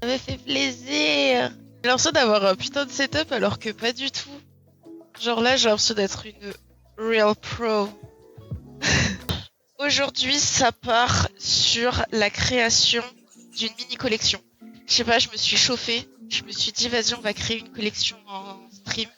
me fait plaisir. J'ai l'impression d'avoir un putain de setup alors que pas du tout. Genre là, j'ai l'impression d'être une real pro. Aujourd'hui, ça part sur la création d'une mini collection. Je sais pas, je me suis chauffée. Je me suis dit, vas-y, on va créer une collection en stream.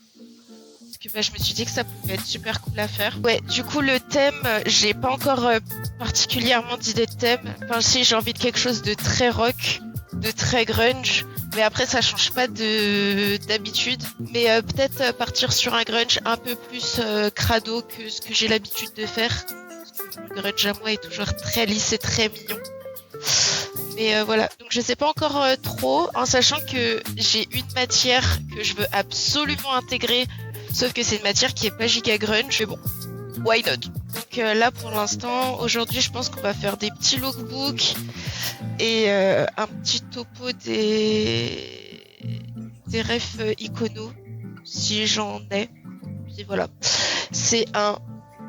Parce que je me suis dit que ça pouvait être super cool à faire. Ouais, du coup, le thème, j'ai pas encore particulièrement d'idée de thème. Enfin, si, j'ai envie de quelque chose de très rock, de très grunge. Mais après, ça change pas d'habitude. Mais peut-être partir sur un grunge un peu plus crado que ce que j'ai l'habitude de faire. Parce que le grunge à moi est toujours très lisse et très mignon. Mais voilà, donc je sais pas encore trop, en sachant que j'ai une matière que je veux absolument intégrer, sauf que c'est une matière qui est pas giga grunge, mais bon, why not? Donc là pour l'instant, aujourd'hui je pense qu'on va faire des petits lookbooks et un petit topo des refs iconos, si j'en ai. Puis voilà, c'est un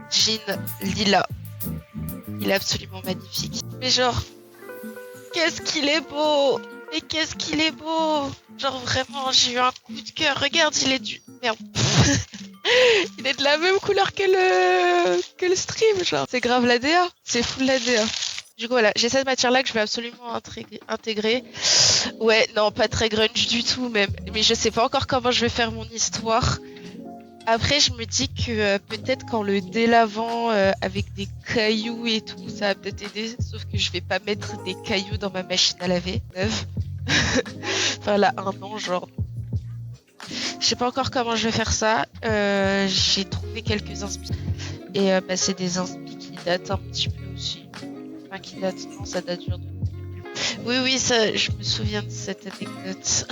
jean lilas, il est absolument magnifique. Mais genre, qu'est-ce qu'il est beau! Mais qu'est-ce qu'il est beau! Genre vraiment, j'ai eu un coup de cœur. Regarde, il est du... Merde. Il est de la même couleur que le stream, genre. C'est grave la DA. C'est full la DA. Du coup, voilà, j'ai cette matière-là que je vais absolument intégrer. Ouais, non, pas très grunge du tout, même. Mais je sais pas encore comment je vais faire mon histoire. Après, je me dis que peut-être qu'en le délavant avec des cailloux et tout, ça va peut-être aider. Sauf que je vais pas mettre des cailloux dans ma machine à laver neuve. Enfin, là, 1 an, genre. Je sais pas encore comment je vais faire ça. J'ai trouvé quelques inspi. Et c'est des inspi qui datent un petit peu aussi. Enfin, qui datent, non, ça date dur de... Oui, ça, je me souviens de cette anecdote.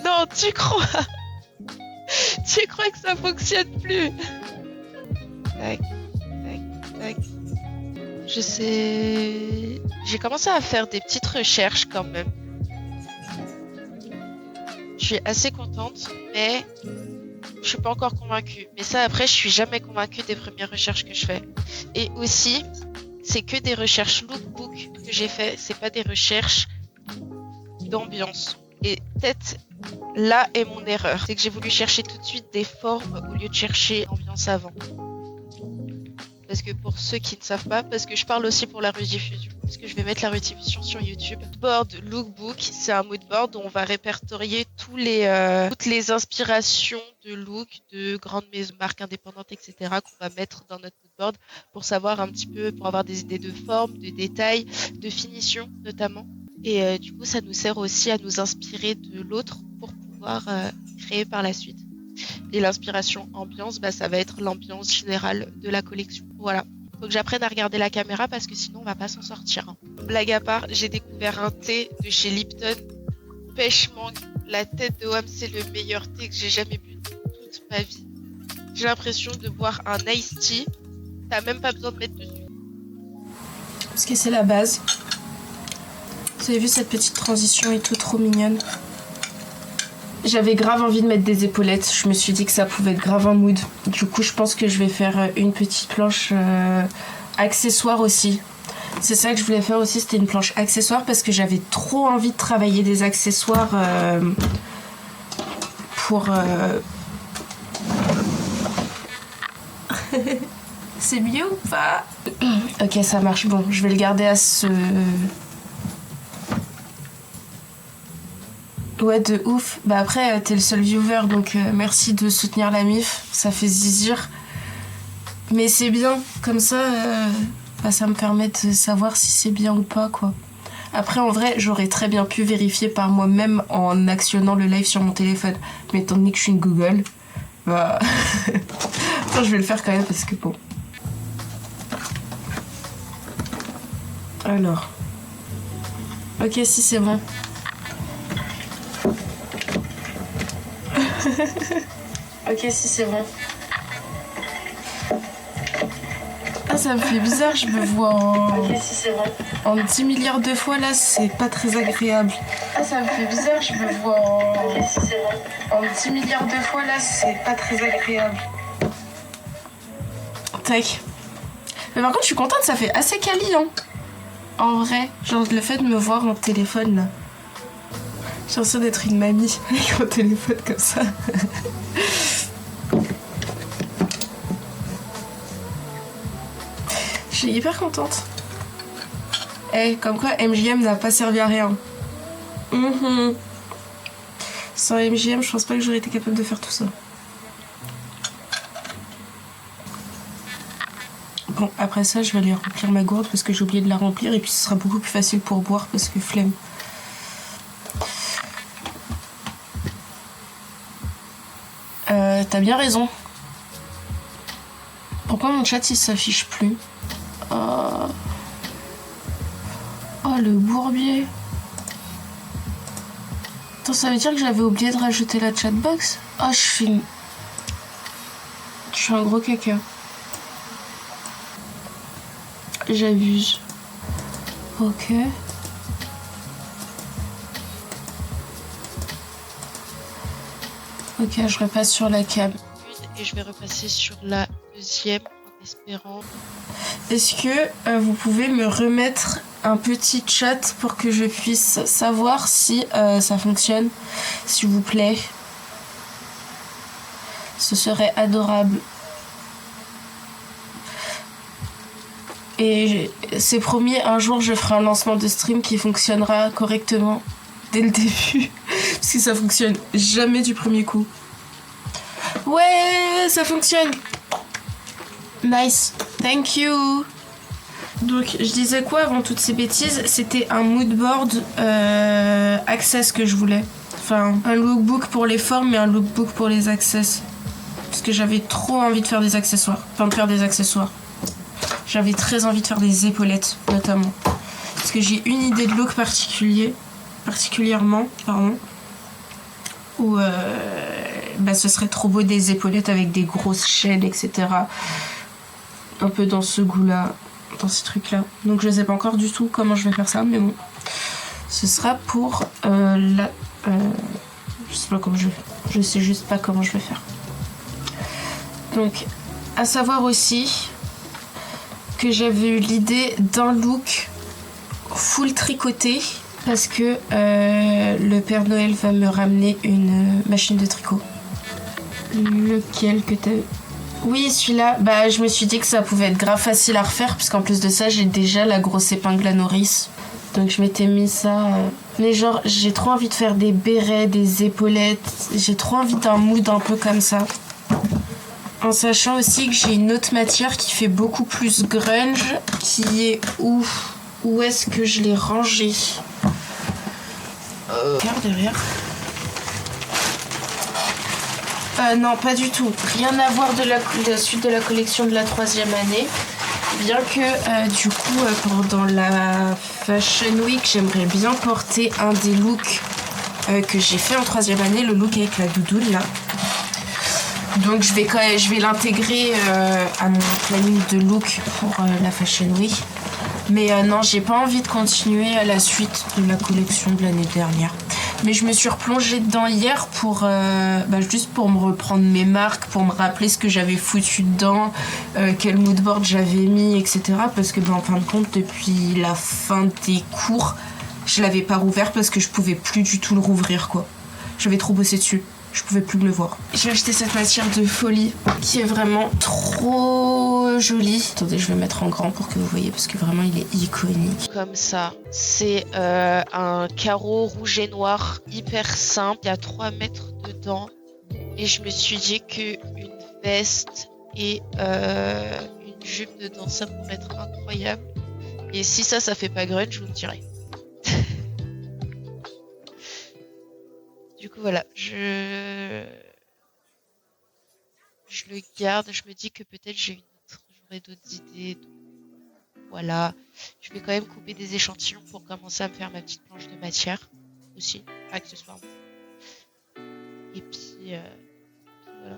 Non, tu crois? Tu crois que ça fonctionne plus? Tac, tac, tac. Je sais... J'ai commencé à faire des petites recherches quand même. Je suis assez contente, mais je suis pas encore convaincue. Mais ça, après, je suis jamais convaincue des premières recherches que je fais. Et aussi, c'est que des recherches lookbook que j'ai fait. C'est pas des recherches d'ambiance. Et peut-être là est mon erreur. C'est que j'ai voulu chercher tout de suite des formes au lieu de chercher l'ambiance avant. Parce que pour ceux qui ne savent pas, parce que je parle aussi pour la rediffusion, parce que je vais mettre la rediffusion sur YouTube. Moodboard Lookbook, c'est un moodboard où on va répertorier toutes les inspirations de look de grandes maisons, marques indépendantes, etc. qu'on va mettre dans notre moodboard pour savoir un petit peu, pour avoir des idées de forme, de détails, de finition notamment. Et du coup, ça nous sert aussi à nous inspirer de l'autre pour pouvoir créer par la suite. Et l'inspiration ambiance, ça va être l'ambiance générale de la collection. Voilà. Faut que j'apprenne à regarder la caméra parce que sinon on va pas s'en sortir. Hein. Blague à part, j'ai découvert un thé de chez Lipton, pêche mangue. La tête de Wham, c'est le meilleur thé que j'ai jamais bu de toute ma vie. J'ai l'impression de boire un iced tea. T'as même pas besoin de mettre dessus. Parce que c'est la base. Vous avez vu cette petite transition est tout trop mignonne. J'avais grave envie de mettre des épaulettes. Je me suis dit que ça pouvait être grave un mood. Du coup, je pense que je vais faire une petite planche accessoire aussi. C'est ça que je voulais faire aussi, c'était une planche accessoire parce que j'avais trop envie de travailler des accessoires pour... C'est mieux ou pas? Ok, ça marche. Bon, je vais le garder à ce... Ouais, de ouf. Bah après, t'es le seul viewer, donc merci de soutenir la MIF. Ça fait zizir. Mais c'est bien. Comme ça, ça me permet de savoir si c'est bien ou pas, quoi. Après, en vrai, j'aurais très bien pu vérifier par moi-même en actionnant le live sur mon téléphone. Mais étant donné que je suis une Google, bah... Attends, je vais le faire quand même parce que bon... Alors... Ok, si, c'est bon. Ok, si, c'est bon. Ah, ça me fait bizarre, je me vois en... Ok, si, c'est bon. En 10 milliards de fois, là, c'est pas très agréable. Ah, ça me fait bizarre, je me vois en... Ok, si, c'est bon. En 10 milliards de fois, là, c'est pas très agréable. Tac. Mais par contre, je suis contente, ça fait assez quali, hein. En vrai, genre le fait de me voir en téléphone là. J'ai l'impression d'être une mamie avec mon téléphone comme ça. Je suis hyper contente. Comme quoi MJM n'a pas servi à rien. Sans MJM, je pense pas que j'aurais été capable de faire tout ça. Bon, après ça, je vais aller remplir ma gourde parce que j'ai oublié de la remplir et puis ce sera beaucoup plus facile pour boire parce que flemme. T'as bien raison. Pourquoi mon chat il s'affiche plus? Oh, le bourbier. Attends, ça veut dire que j'avais oublié de rajouter la chatbox? Oh, je suis un gros caca. J'abuse. Ok. Ok, je repasse sur la cam. Et je vais repasser sur la deuxième en espérant. Est-ce que vous pouvez me remettre un petit chat pour que je puisse savoir si ça fonctionne, s'il vous plaît? Ce serait adorable. Et c'est promis, un jour je ferai un lancement de stream qui fonctionnera correctement dès le début. Parce que ça fonctionne jamais du premier coup. Ouais, ça fonctionne. Nice, thank you. Donc je disais quoi avant toutes ces bêtises? C'était un moodboard access que je voulais. Enfin, un lookbook pour les formes et un lookbook pour les access. Parce que j'avais trop envie de faire des accessoires. Enfin, de faire des accessoires. J'avais très envie de faire des épaulettes, notamment. Parce que j'ai une idée de look particulièrement, où ce serait trop beau des épaulettes avec des grosses chaînes, etc. Un peu dans ce goût-là, dans ces trucs-là. Donc je sais pas encore du tout comment je vais faire ça, mais bon. Ce sera pour je sais pas comment je vais faire. Je sais juste pas comment je vais faire. Donc, à savoir aussi que j'avais eu l'idée d'un look full tricoté parce que le Père Noël va me ramener une machine de tricot. Lequel que t'as... Oui, celui-là, je me suis dit que ça pouvait être grave facile à refaire parce qu'en plus de ça, j'ai déjà la grosse épingle à nourrice. Donc je m'étais mis ça... Mais genre, j'ai trop envie de faire des bérets, des épaulettes. J'ai trop envie d'un mood un peu comme ça. En sachant aussi que j'ai une autre matière qui fait beaucoup plus grunge, qui est où? Où est-ce que je l'ai rangée? Regarde derrière. Non, pas du tout. Rien à voir de la suite de la collection de la 3e année. Bien que, du coup, pendant la Fashion Week, j'aimerais bien porter un des looks que j'ai fait en 3e année, le look avec la doudoune, là. Donc je vais l'intégrer à mon planning de look pour la Fashion Week. Mais non, j'ai pas envie de continuer à la suite de la collection de l'année dernière. Mais je me suis replongée dedans hier pour juste pour me reprendre mes marques, pour me rappeler ce que j'avais foutu dedans, quel moodboard j'avais mis, etc. Parce que en fin de compte, depuis la fin des cours, je l'avais pas rouvert parce que je pouvais plus du tout le rouvrir, quoi. J'avais trop bossé dessus. Je pouvais plus me le voir. J'ai acheté cette matière de folie qui est vraiment trop jolie. Attendez, je vais mettre en grand pour que vous voyez parce que vraiment il est iconique. Comme ça, c'est un carreau rouge et noir hyper simple. Il y a 3 mètres dedans. Et je me suis dit qu'une veste et une jupe dedans, ça pourrait être incroyable. Et si ça fait pas grunge, je vous le dirai. Du coup, voilà, je le garde. Je me dis que peut-être j'aurai d'autres idées. Donc, voilà, je vais quand même couper des échantillons pour commencer à me faire ma petite planche de matière aussi, accessoirement. Et puis voilà.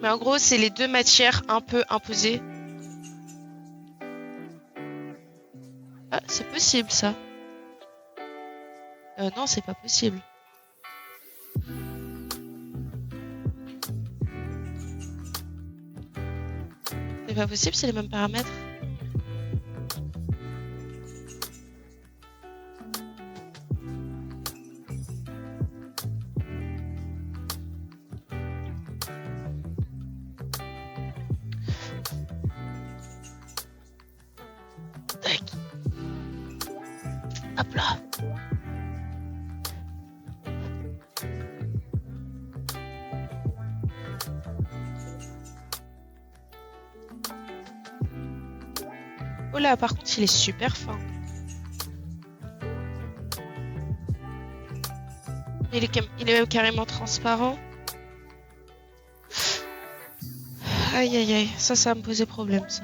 Mais en gros, c'est les 2 matières un peu imposées. Ah, c'est possible ça. Non, c'est pas possible. C'est pas possible, c'est les mêmes paramètres. Hop là. Oh là, par contre, il est super fin. Il est même carrément transparent. Aïe aïe aïe, ça va me poser problème ça.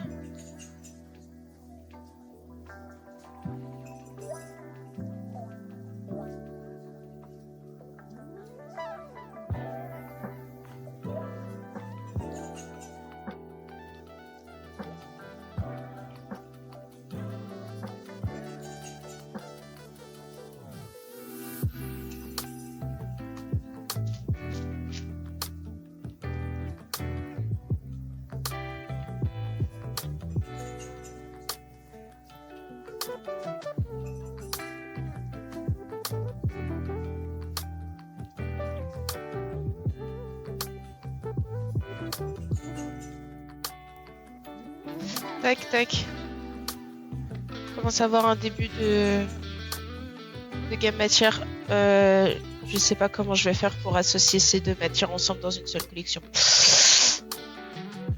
Tac tac. Je commence à avoir un début de gamme matière. Je sais pas comment je vais faire pour associer ces deux matières ensemble dans une seule collection.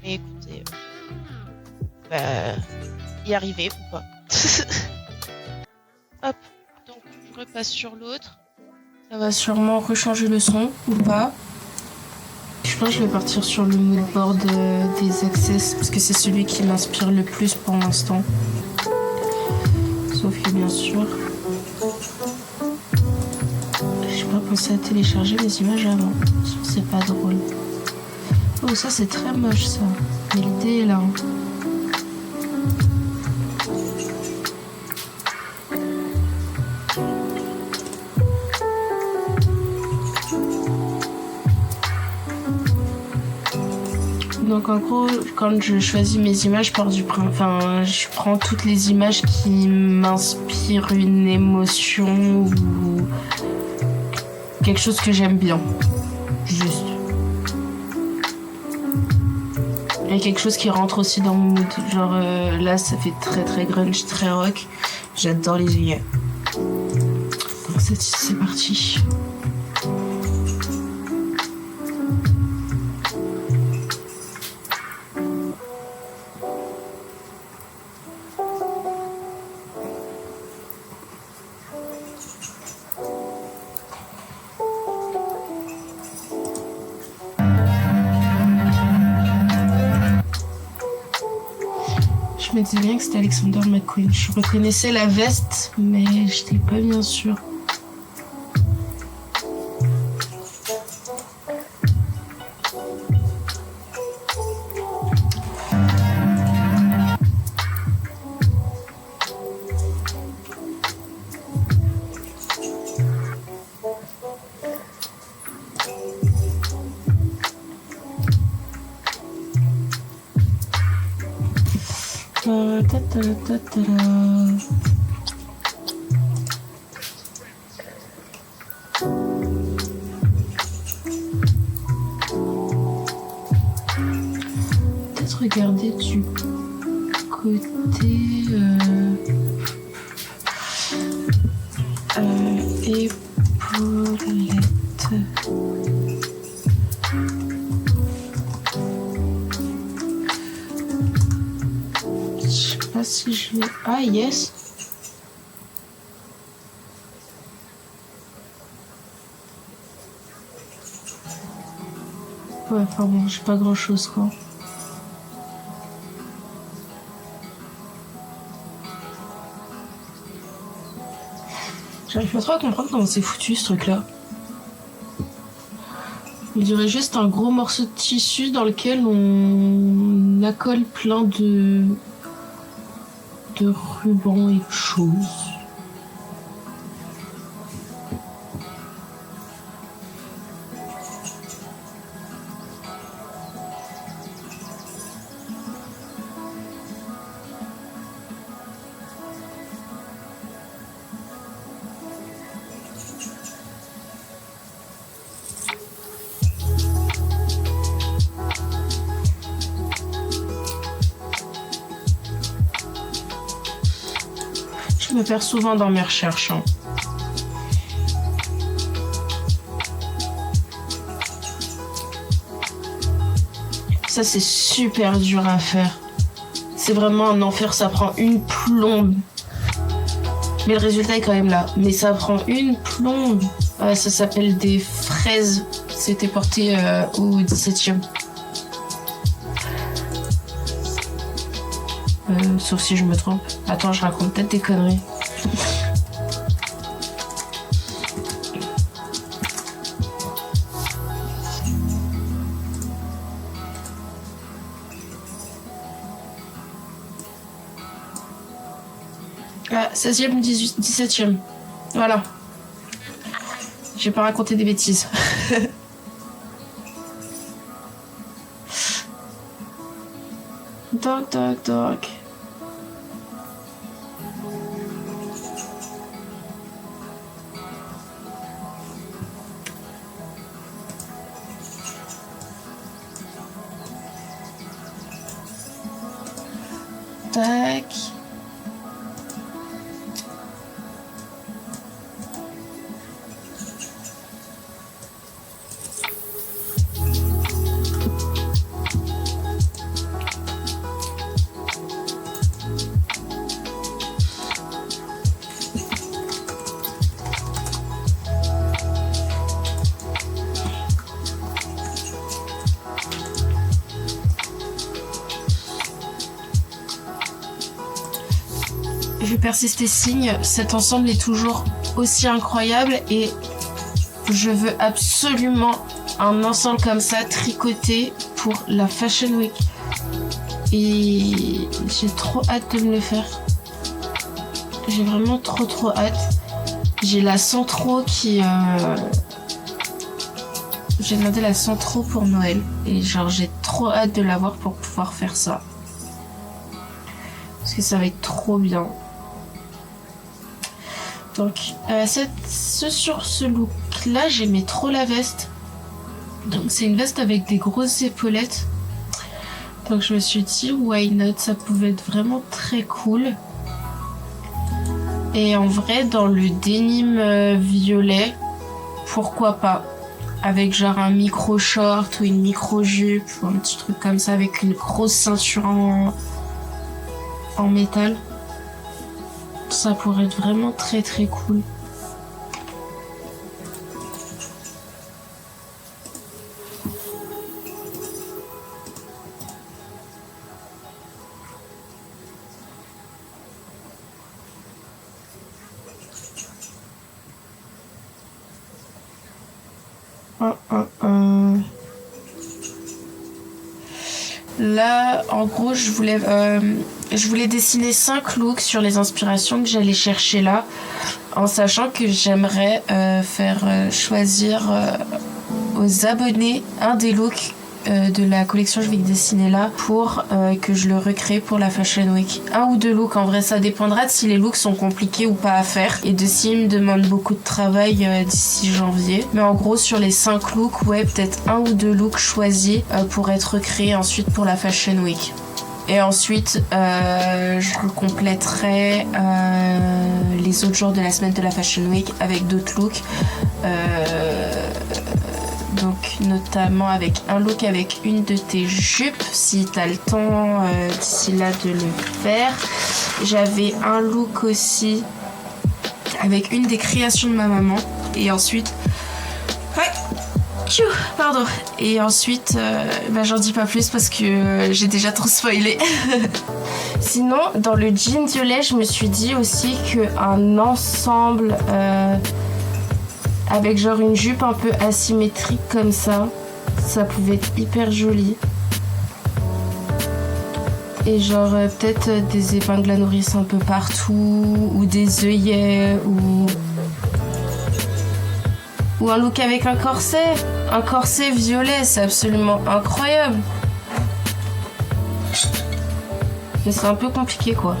Mais écoutez, y arriver ou pas. Hop, donc je repasse sur l'autre. Ça va sûrement rechanger le son ou pas. Je pense que je vais partir sur le moodboard des Access parce que c'est celui qui m'inspire le plus pour l'instant. Sauf que bien sûr, j'ai pas pensé à télécharger les images avant. C'est pas drôle. Oh, ça c'est très moche ça. Mais l'idée est là. Donc en gros, quand je choisis mes images, je prends toutes les images qui m'inspirent une émotion ou quelque chose que j'aime bien. Juste. Il y a quelque chose qui rentre aussi dans mon mood. Genre là, ça fait très très grunge, très rock. J'adore les univers. Donc c'est parti. Je me disais bien que c'était Alexander McQueen. Je reconnaissais la veste, mais je n'étais pas bien sûre. Peut-être regarder du côté épaulette. Si je vais... Ah yes. Ouais, enfin bon, j'ai pas grand chose quoi. J'arrive pas trop à comprendre comment c'est foutu ce truc là. On dirait juste un gros morceau de tissu dans lequel on accole plein de rubans et de choses. Je Je me perds souvent dans mes recherches. Hein. Ça, c'est super dur à faire. C'est vraiment un enfer, ça prend une plombe. Mais le résultat est quand même là. Mais ça prend une plombe. Ça s'appelle des fraises. C'était porté au 17e. Sauf si je me trompe. Attends, je raconte peut-être des conneries. Ah, 16e, 17e. Voilà. J'ai pas raconté des bêtises. Doc. Tac. Je persiste et signe, cet ensemble est toujours aussi incroyable et je veux absolument un ensemble comme ça tricoté pour la Fashion Week. Et j'ai trop hâte de me le faire. J'ai vraiment trop hâte. J'ai la Centro qui... J'ai demandé la Centro pour Noël et genre j'ai trop hâte de l'avoir pour pouvoir faire ça. Parce que ça va être trop bien. Donc, sur ce look-là, j'aimais trop la veste. Donc, c'est une veste avec des grosses épaulettes. Donc, je me suis dit, why not? Ça pouvait être vraiment très cool. Et en vrai, dans le denim violet, pourquoi pas? Avec genre un micro-short ou une micro-jupe ou un petit truc comme ça avec une grosse ceinture en métal. Ça pourrait être vraiment très cool. Là, en gros, je voulais dessiner 5 looks sur les inspirations que j'allais chercher là, en sachant que j'aimerais faire choisir aux abonnés un des looks de la collection que je vais dessiner là pour que je le recrée pour la Fashion Week. 1 ou 2 looks, en vrai ça dépendra de si les looks sont compliqués ou pas à faire et de s'ils me demandent beaucoup de travail d'ici janvier. Mais en gros sur les 5 looks, ouais, peut-être 1 ou 2 looks choisis pour être recréés ensuite pour la Fashion Week. Et ensuite, je compléterai les autres jours de la semaine de la Fashion Week avec d'autres looks. Donc notamment avec un look avec une de tes jupes, si t'as le temps d'ici là de le faire. J'avais un look aussi avec une des créations de ma maman. Et ensuite... Pardon. Et ensuite, j'en dis pas plus parce que j'ai déjà trop spoilé. Sinon, dans le jean violet, je me suis dit aussi qu'un ensemble avec genre une jupe un peu asymétrique comme ça pouvait être hyper joli. Et genre peut-être des épingles à nourrice un peu partout, ou des œillets, ou un look avec un corset. Un corset violet, c'est absolument incroyable. Mais c'est un peu compliqué quoi.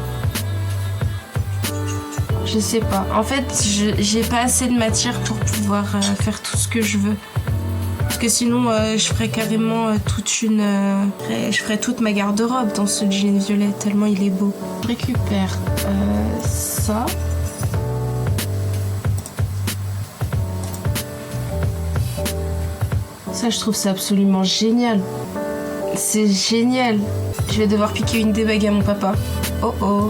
Je sais pas. En fait, j'ai pas assez de matière pour pouvoir faire tout ce que je veux. Parce que sinon, je ferais carrément je ferais toute ma garde-robe dans ce jean violet, tellement il est beau. Je récupère ça. Ça, je trouve ça absolument génial. C'est génial. Je vais devoir piquer une des bagues à mon papa. Oh oh.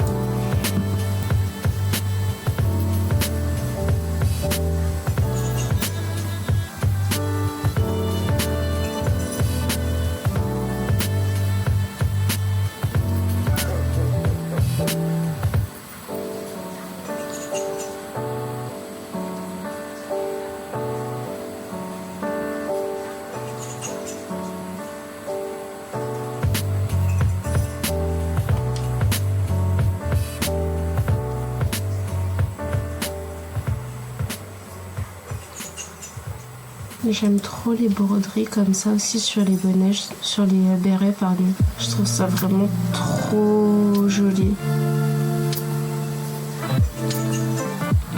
J'aime trop les broderies comme ça aussi sur les bonnets, sur les bérets, pardon. Je trouve ça vraiment trop joli.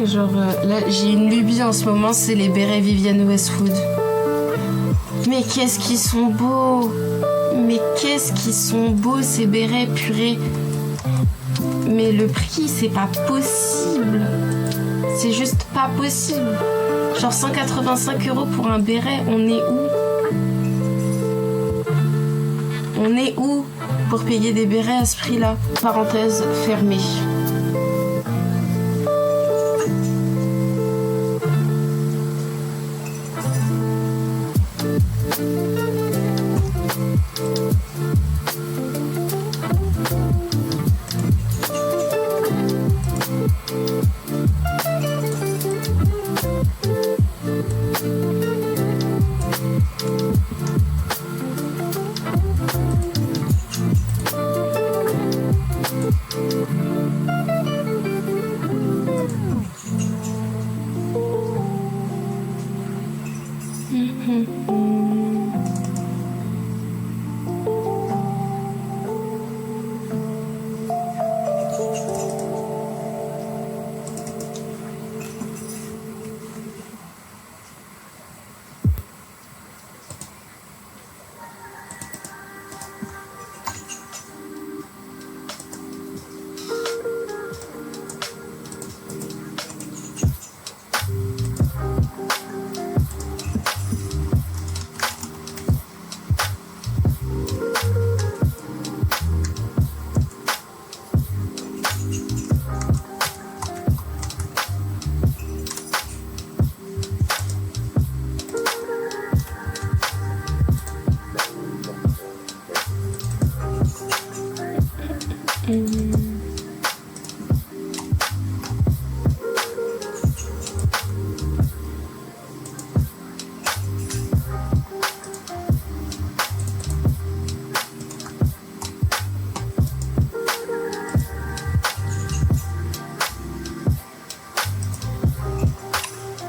Genre là, j'ai une lubie en ce moment, c'est les bérets Vivienne Westwood. Mais qu'est-ce qu'ils sont beaux! Mais qu'est-ce qu'ils sont beaux ces bérets, purée! Mais le prix, c'est pas possible! C'est juste pas possible! Genre 185 € pour un béret, on est où? On est où pour payer des bérets à ce prix-là? Parenthèse fermée.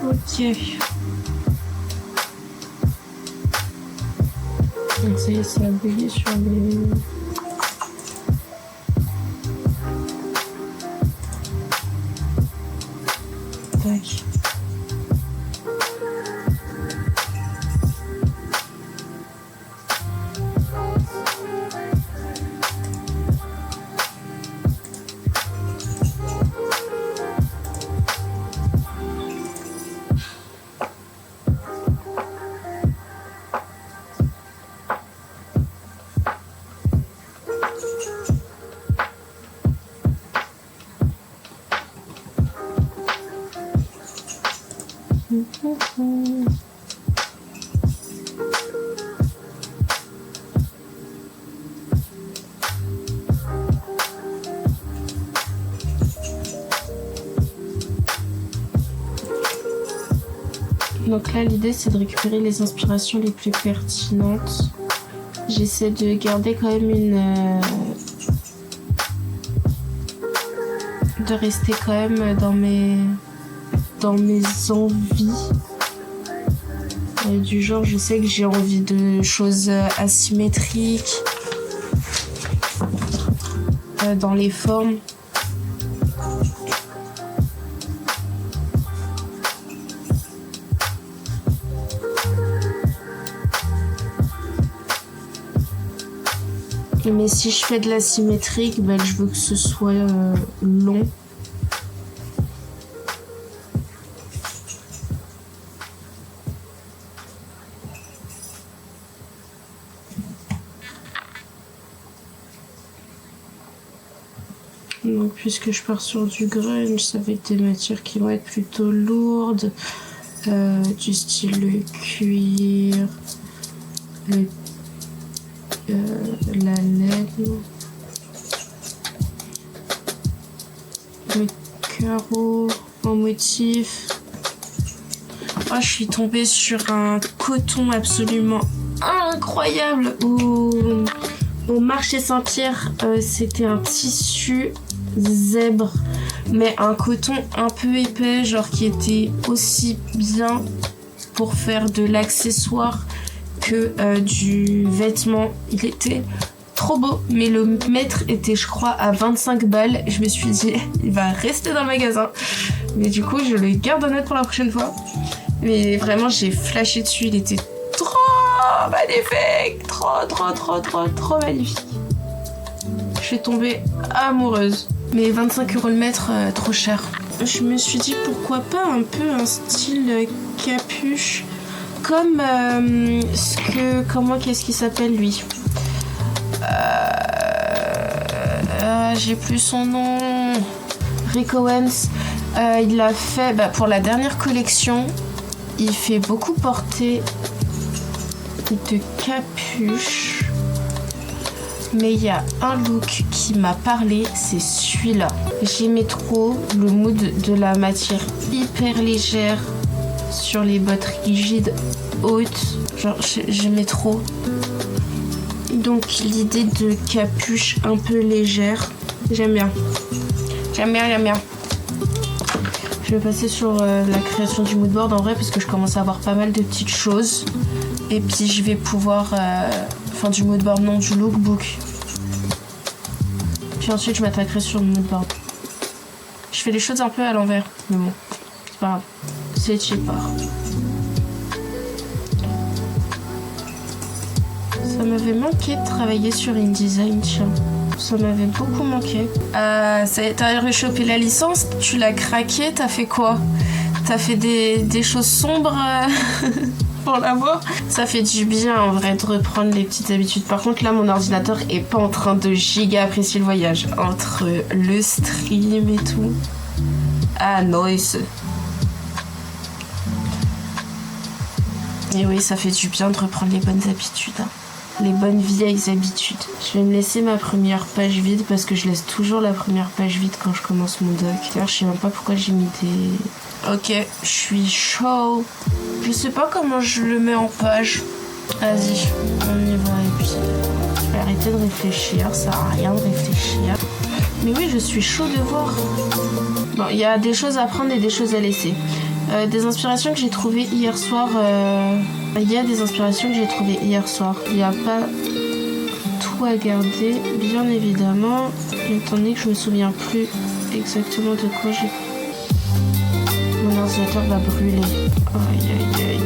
Ok. Donc ça y est, ça a bugué sur les... Tac. Donc là, l'idée, c'est de récupérer les inspirations les plus pertinentes. J'essaie de garder quand même une... de rester quand même dans mes envies. Du genre, je sais que j'ai envie de choses asymétriques, dans les formes. Mais si je fais de l'asymétrique, ben, je veux que ce soit long. puisque je pars sur du grunge, ça va être des matières qui vont être plutôt lourdes, du style le cuir, la laine, le carreau en motif. Oh, je suis tombée sur un coton absolument incroyable au marché Saint-Pierre. C'était un tissu zèbre, mais un coton un peu épais, genre qui était aussi bien pour faire de l'accessoire que du vêtement. Il était trop beau, mais le mètre était, je crois, à 25 balles. Je me suis dit, il va rester dans le magasin. Mais du coup, je le garde en note pour la prochaine fois. Mais vraiment, j'ai flashé dessus. Il était trop magnifique. Trop magnifique. Je suis tombée amoureuse. Mais 25 € le mètre, trop cher. Je me suis dit, pourquoi pas un peu un style capuche. Comme qu'est-ce qu'il s'appelle lui? J'ai plus son nom. Rick Owens. Il l'a fait pour la dernière collection. Il fait beaucoup porter de capuches. Mais il y a un look qui m'a parlé, c'est celui-là. J'aimais trop le mood de la matière hyper légère sur les bottes rigides hautes. Genre, j'aimais trop. Donc l'idée de capuche un peu légère, j'aime bien. Je vais passer sur la création du moodboard en vrai parce que je commence à avoir pas mal de petites choses. Et puis je vais pouvoir... Enfin du moodboard, non, du lookbook. Puis ensuite je m'attaquerai sur le moodboard. Je fais les choses un peu à l'envers, mais bon, c'est pas grave. C'est cheap. Ça m'avait manqué de travailler sur InDesign, tiens. Ça m'avait beaucoup manqué. T'as rechopé la licence, tu l'as craqué, t'as fait quoi? T'as fait des choses sombres pour l'avoir? Ça fait du bien en vrai de reprendre les petites habitudes. Par contre là mon ordinateur est pas en train de giga apprécier le voyage. Entre le stream et tout. Ah nice. Et oui, ça fait du bien de reprendre les bonnes habitudes. Hein. Les bonnes vieilles habitudes. Je vais me laisser ma première page vide parce que je laisse toujours la première page vide quand je commence mon doc. D'ailleurs, je sais même pas pourquoi j'ai mis des... Ok, je suis chaud. Je sais pas comment je le mets en page. Vas-y, on y va. Et puis, je vais arrêter de réfléchir. Ça sert à rien de réfléchir. Mais oui, je suis chaud de voir. Bon, il y a des choses à prendre et des choses à laisser. Des inspirations que j'ai trouvées hier soir. Il y a des inspirations que j'ai trouvées hier soir. Il n'y a pas tout à garder, bien évidemment. Étant donné que je me souviens plus exactement de quoi j'ai. Mon ordinateur va brûler. Aïe.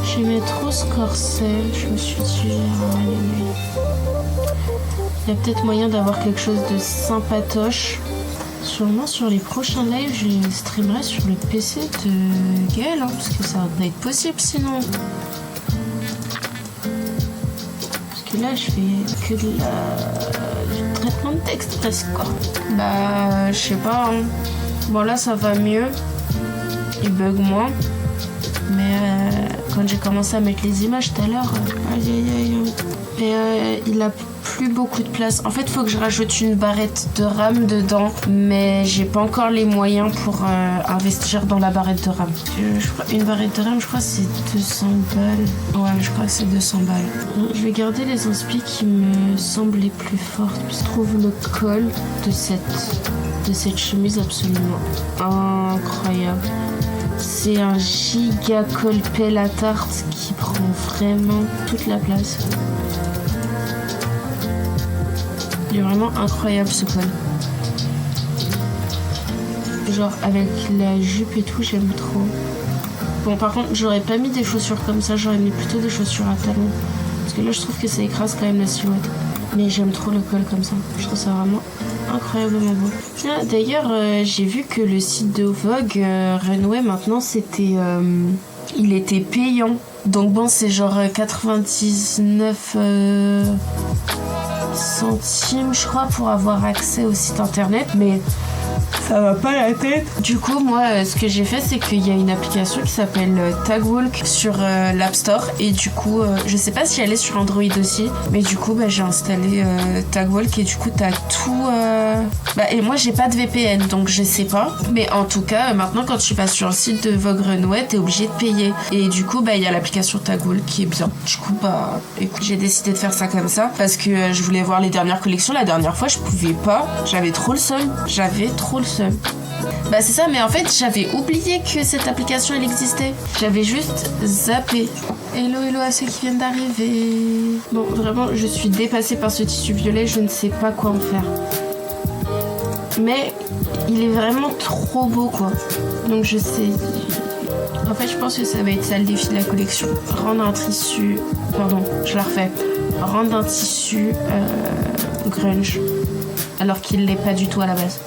J'aimais trop ce corset. Je me suis dit. Aïe. Il y a peut-être moyen d'avoir quelque chose de sympatoche. Sûrement sur les prochains lives, je streamerai sur le PC de Gaël, hein, parce que ça va pas être possible sinon. Parce que là, je fais que du traitement de texte presque, quoi. Bah, je sais pas. Hein. Bon, là, ça va mieux. Il bug moins. Mais quand j'ai commencé à mettre les images tout à l'heure, aïe. Et il a plus beaucoup de place. En fait, il faut que je rajoute une barrette de RAM dedans, mais j'ai pas encore les moyens pour investir dans la barrette de RAM. Une barrette de RAM, je crois que c'est 200 balles. Ouais, je crois que c'est 200 balles. Je vais garder les inspi qui me semblent les plus fortes. Je trouve le col de cette chemise absolument incroyable. C'est un giga col pelle à tarte qui prend vraiment toute la place. Il est vraiment incroyable ce col. Genre avec la jupe et tout, j'aime trop. Bon, par contre, j'aurais pas mis des chaussures comme ça, j'aurais mis plutôt des chaussures à talons. Parce que là, je trouve que ça écrase quand même la silhouette. Mais j'aime trop le col comme ça. Je trouve ça vraiment incroyablement beau. Ah, d'ailleurs, j'ai vu que le site de Vogue, Runway, maintenant, c'était... il était payant. Donc bon, c'est genre 99 centimes, je crois, pour avoir accès au site internet, mais ça va pas la tête. Du coup, moi, ce que j'ai fait, c'est qu'il y a une application qui s'appelle Tagwalk sur l'App Store. Et du coup, je sais pas si elle est sur Android aussi, mais du coup, j'ai installé Tagwalk et du coup, t'as tout. Et moi, j'ai pas de VPN, donc je sais pas. Mais en tout cas, maintenant, quand tu passes sur le site de Vogue Runway, t'es obligé de payer. Et du coup, il y a l'application Tagwalk qui est bien. Du coup, écoute, j'ai décidé de faire ça comme ça parce que je voulais voir les dernières collections. La dernière fois, je pouvais pas. J'avais trop le seum. C'est ça, mais en fait, j'avais oublié que cette application, elle existait. J'avais juste zappé. Hello à ceux qui viennent d'arriver. Bon, vraiment, je suis dépassée par ce tissu violet, je ne sais pas quoi en faire. Mais il est vraiment trop beau, quoi. Donc je sais... En fait, je pense que ça va être ça le défi de la collection. Rendre un tissu... Pardon, je la refais. Rendre un tissu grunge. Alors qu'il l'est pas du tout à la base.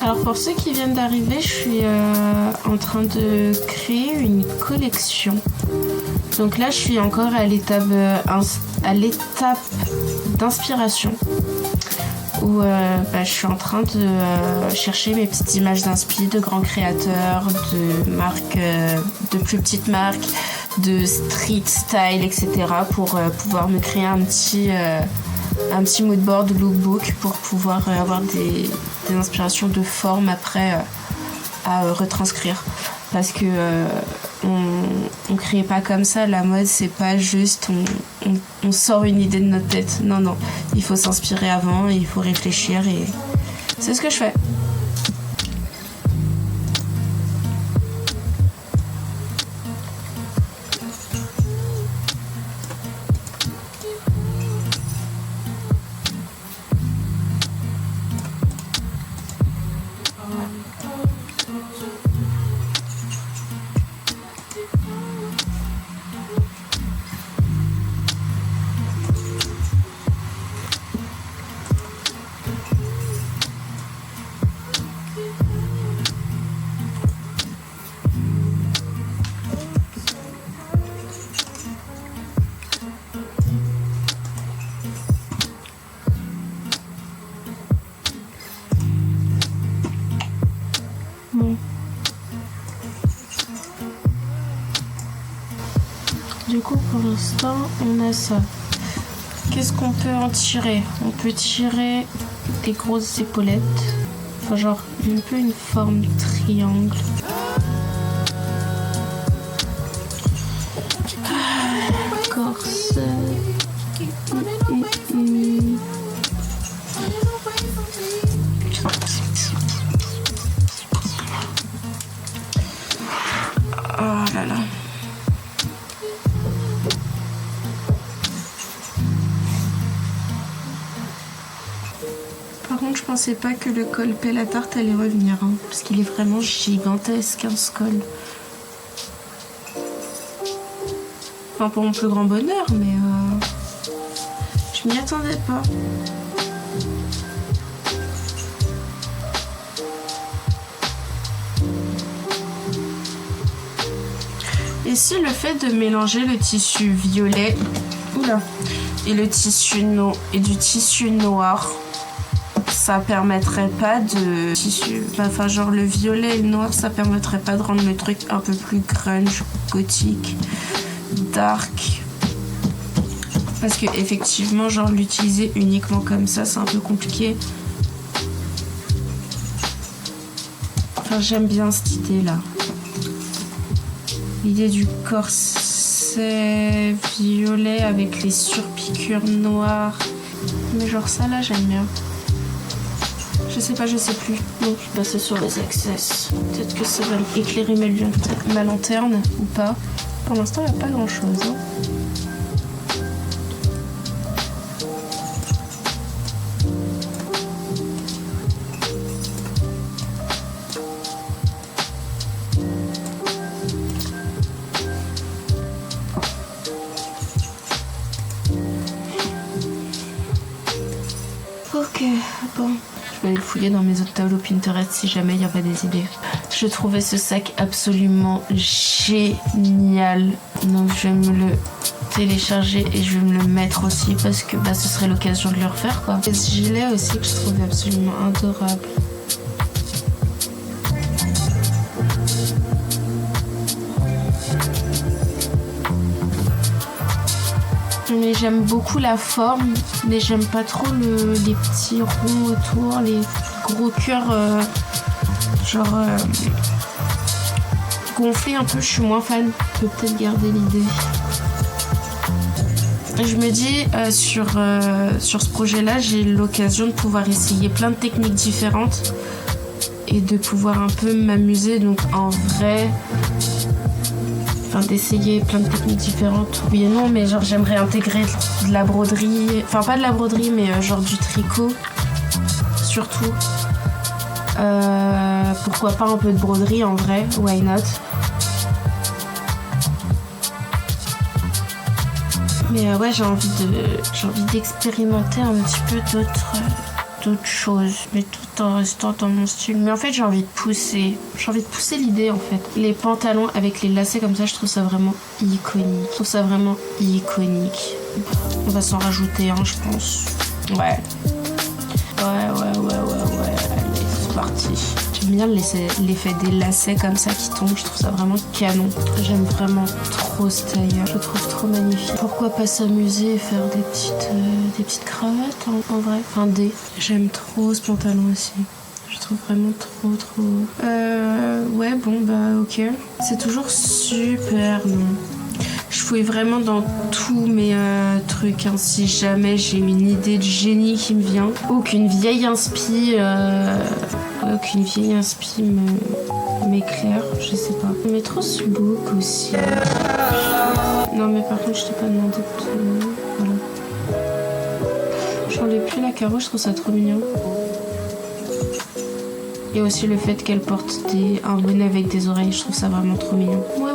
Alors pour ceux qui viennent d'arriver, je suis en train de créer une collection. Donc là, je suis encore à l'étape d'inspiration où je suis en train de chercher mes petites images d'inspi de grands créateurs, de marques, de plus petites marques, de street style, etc. pour pouvoir me créer un petit moodboard lookbook pour pouvoir avoir des inspirations de forme après à retranscrire. Parce que on crée pas comme ça, la mode c'est pas juste on sort une idée de notre tête. Non, il faut s'inspirer avant, il faut réfléchir et c'est ce que je fais. Du coup, pour l'instant, on a ça. Qu'est-ce qu'on peut en tirer? On peut tirer des grosses épaulettes. Enfin, genre, un peu une forme triangle. Corset. Oh là là. Par contre, je pensais pas que le col Pelle à tarte allait revenir, hein, parce qu'il est vraiment gigantesque, hein, ce col. Enfin, pour mon plus grand bonheur, mais je m'y attendais pas. Et si le fait de mélanger le tissu violet et le tissu du tissu noir, ça permettrait pas de tissu, enfin genre le violet et le noir, ça permettrait pas de rendre le truc un peu plus grunge, gothique, dark, parce que effectivement genre l'utiliser uniquement comme ça, c'est un peu compliqué. Enfin, j'aime bien cette idée là, l'idée du corset violet avec les surpiqûres noires, mais genre ça là j'aime bien. Je sais plus. Donc je vais passer sur les access. Peut-être que ça va éclairer ma lanterne ou pas. Pour l'instant, il n'y a pas grand-chose. Hein. Ok, bon. Je vais aller fouiller dans mes autres tableaux Pinterest si jamais il y avait des idées. Je trouvais ce sac absolument génial. Donc je vais me le télécharger et je vais me le mettre aussi parce que ce serait l'occasion de le refaire quoi. Et ce gilet aussi que je trouvais absolument adorable. Mais j'aime beaucoup la forme, mais j'aime pas trop les petits ronds autour, les gros cœurs gonflés un peu, je suis moins fan. Je peux peut-être garder l'idée. Je me dis sur ce projet-là, j'ai l'occasion de pouvoir essayer plein de techniques différentes et de pouvoir un peu m'amuser. Donc en vrai, d'essayer plein de techniques différentes, oui et non, mais genre j'aimerais intégrer de la broderie, enfin pas de la broderie, mais genre du tricot, surtout. Pourquoi pas un peu de broderie en vrai, why not? Mais ouais, j'ai envie d'expérimenter un petit peu d'autres choses, mais tout en restant dans mon style. Mais en fait, j'ai envie de pousser l'idée en fait. Les pantalons avec les lacets comme ça, je trouve ça vraiment iconique. On va s'en rajouter un, je pense. Ouais. Allez, c'est parti. J'aime bien l'effet des lacets comme ça qui tombent, je trouve ça vraiment canon. J'aime vraiment trop ce tailleur, je le trouve trop magnifique. Pourquoi pas s'amuser et faire des petites cravates en vrai. Enfin J'aime trop ce pantalon aussi. Je trouve vraiment trop. Ouais bon ok. C'est toujours super non. Je fouille vraiment dans tous mes trucs. Hein. Si jamais j'ai une idée de génie qui me vient, aucune vieille inspi m'éclaire, je sais pas. Mais trop ce look aussi. Non mais par contre je t'ai pas demandé de... Voilà. J'enlève plus la carreau, je trouve ça trop mignon. Et aussi le fait qu'elle porte un bonnet avec des oreilles, je trouve ça vraiment trop mignon. Ouais.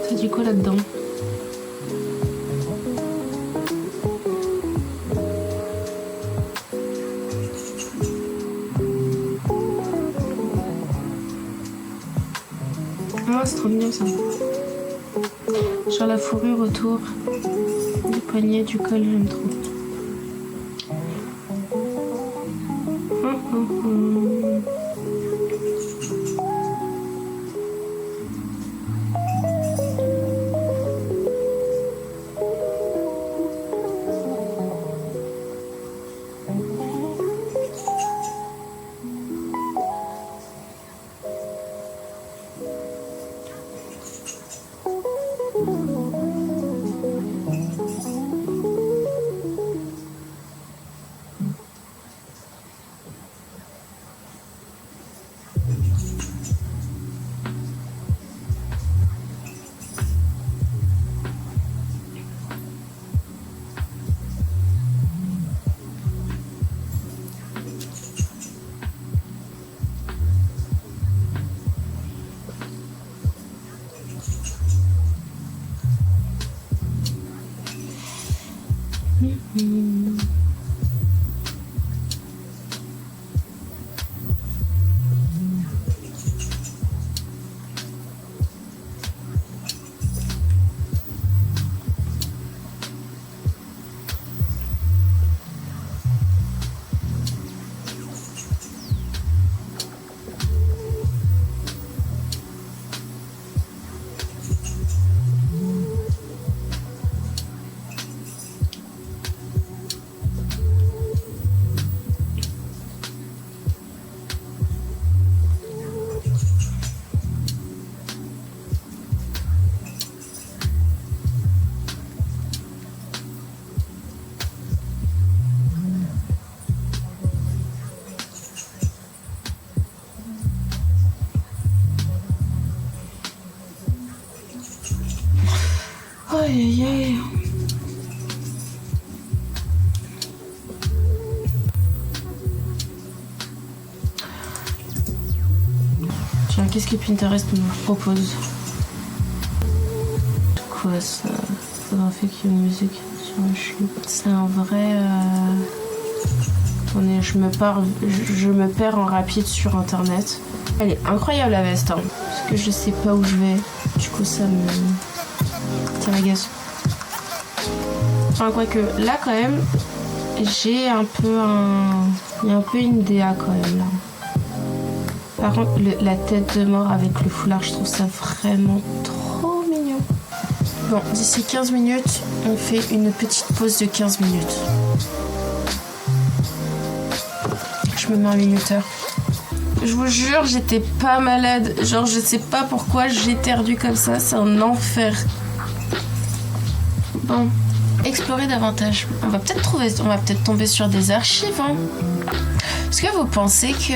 Ça dit quoi là-dedans? Ah, c'est trop mignon ça. Genre la fourrure autour du poignet, du col, j'aime trop. Aïe. Tiens, qu'est-ce que Pinterest nous propose? Quoi ça? faudra faire qu'il y ait une musique sur le chute. C'est un vrai... Attendez, je me perds en rapide sur internet. Elle est incroyable la veste, hein, parce que je sais pas où je vais. Du coup, ça m'agace. Enfin, quoique, là, quand même, j'ai un peu il y a un peu une DA, quand même, là. Par contre, la tête de mort avec le foulard, je trouve ça vraiment trop mignon. Bon, d'ici 15 minutes, on fait une petite pause de 15 minutes. Je me mets un minuteur. Je vous jure, j'étais pas malade. Genre, je sais pas pourquoi j'ai éternué comme ça. C'est un enfer. Bon, explorer davantage. On va peut-être tomber sur des archives. Hein. Est-ce que vous pensez que...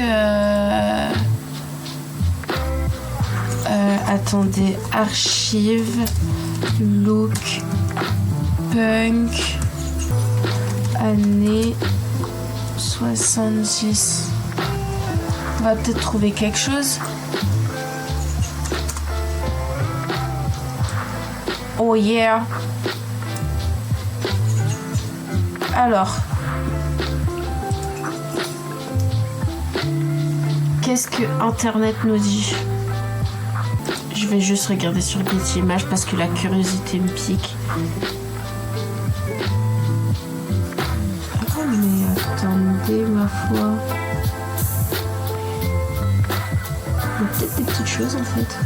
attendez, archives, look, punk, année 70. On va peut-être trouver quelque chose. Oh yeah. Alors. Qu'est-ce que Internet nous dit ? Je vais juste regarder sur Getty Images parce que la curiosité me pique. Oh mais attendez ma foi. Il y a peut-être des petites choses en fait.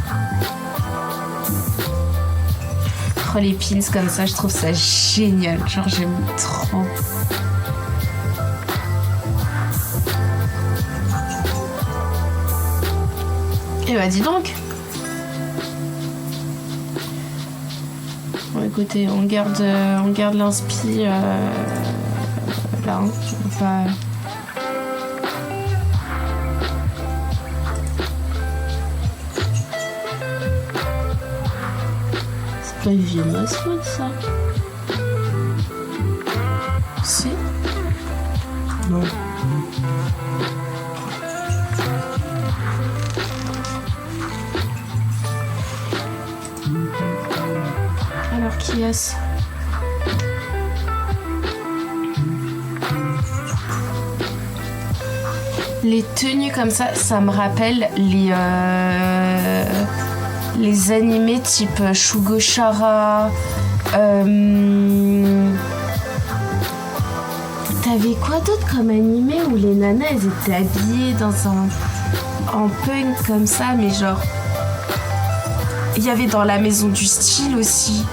Oh les pins comme ça, je trouve ça génial. Genre j'aime trop. Et bah dis donc. Bon écoutez, on garde l'inspi là. Hein. On va pas... C'est pas une vieille mode ça. Si. Non. Alors qui est-ce ? Les tenues comme ça me rappelle les animés type Shugo Chara. T'avais quoi d'autre comme animé où les nanas elles étaient habillées en punk comme ça, mais genre il y avait dans la maison du style aussi.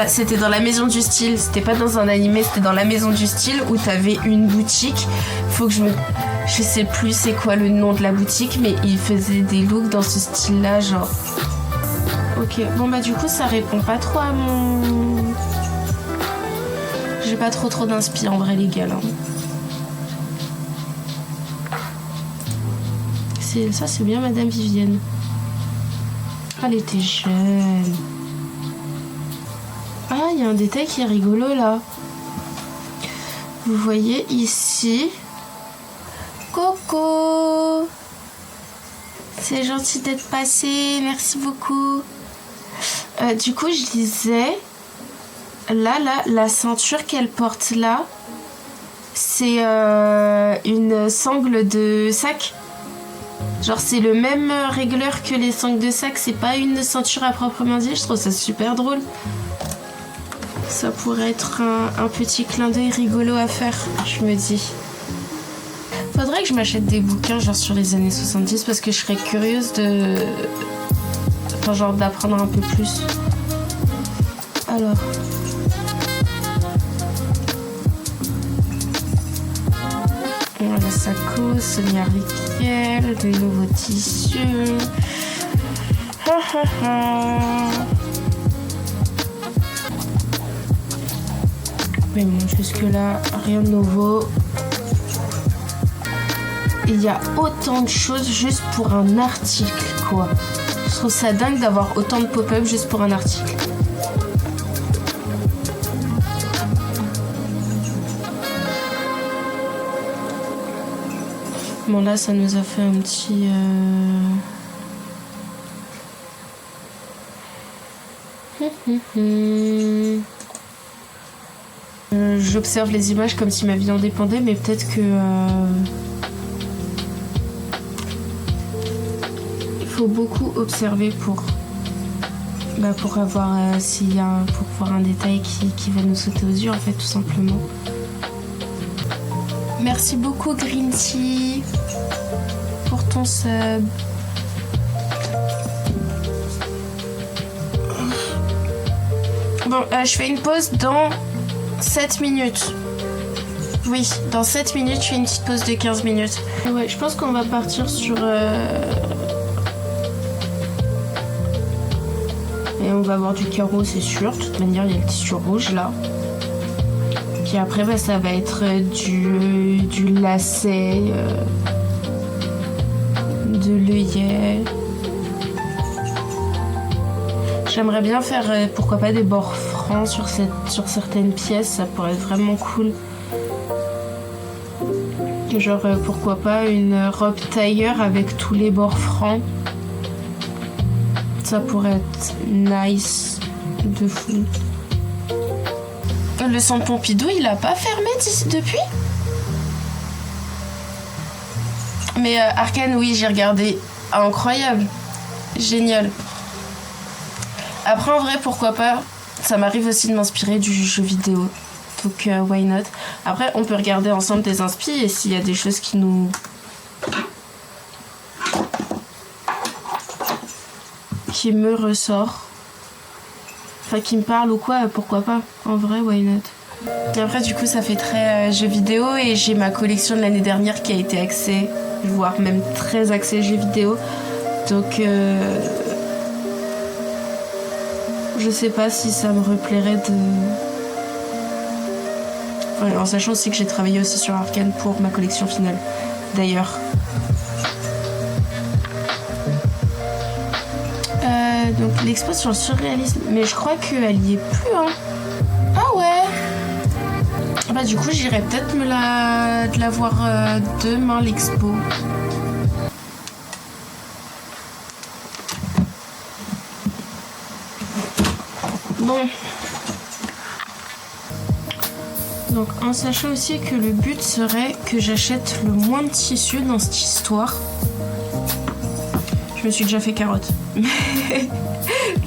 C'était dans la maison du style, c'était pas dans un animé, c'était dans la maison du style où t'avais une boutique. Faut que je sais plus c'est quoi le nom de la boutique, mais ils faisaient des looks dans ce style-là, genre. Ok, bon bah du coup ça répond pas trop à mon... J'ai pas trop d'inspi en vrai les gars là. Ça c'est bien Madame Vivienne. Elle était jeune. Ah, il y a un détail qui est rigolo là. Vous voyez ici. Coco. C'est gentil d'être passé. Merci beaucoup. Du coup, je disais. Là, la ceinture qu'elle porte là, c'est une sangle de sac. Genre c'est le même régleur que les sangles de sac, c'est pas une ceinture à proprement dit. Je trouve ça super drôle. Ça pourrait être un petit clin d'œil rigolo à faire, je me dis. Faudrait que je m'achète des bouquins genre sur les années 70 parce que je serais curieuse de... Enfin genre d'apprendre un peu plus. Alors... La saco, Sonia Rykiel, des nouveaux tissus. Mais bon, jusque-là, rien de nouveau. Il y a autant de choses juste pour un article, quoi. Je trouve ça dingue d'avoir autant de pop-up juste pour un article. Bon là ça nous a fait un petit J'observe les images comme si ma vie en dépendait, mais peut-être que il faut beaucoup observer pour avoir pour voir un détail qui va nous sauter aux yeux en fait, tout simplement. Merci beaucoup Green Tea pour ton sub. Bon, je fais une pause dans 7 minutes. Oui, dans 7 minutes, je fais une petite pause de 15 minutes. Ouais, je pense qu'on va partir sur... Et on va avoir du carreau, c'est sûr. De toute manière, il y a le tissu rouge, là. Puis après, ça va être du lacet, de l'œillet. J'aimerais bien faire, pourquoi pas, des bords francs sur certaines pièces. Ça pourrait être vraiment cool. Genre, pourquoi pas, une robe tailleur avec tous les bords francs. Ça pourrait être nice de fou. Le centre Pompidou, il a pas fermé depuis? Mais Arcane, oui, j'ai regardé. Incroyable. Génial. Après, en vrai, pourquoi pas? Ça m'arrive aussi de m'inspirer du jeu vidéo. Donc, why not? Après, on peut regarder ensemble des inspi et s'il y a des choses qui me ressort, enfin qui me parle ou quoi, pourquoi pas, en vrai, why not. Et après du coup ça fait très jeux vidéo et j'ai ma collection de l'année dernière qui a été axée, voire même très axée jeux vidéo, donc je sais pas si ça me replairait de... Enfin, en sachant aussi que j'ai travaillé aussi sur Arcane pour ma collection finale, d'ailleurs. Donc l'expo sur le surréalisme, mais je crois qu'elle y est plus, hein. Ah ouais. Bah du coup j'irai peut-être de la voir demain, l'expo. Bon. Donc en sachant aussi que le but serait que j'achète le moins de tissu dans cette histoire. Je me suis déjà fait carotte.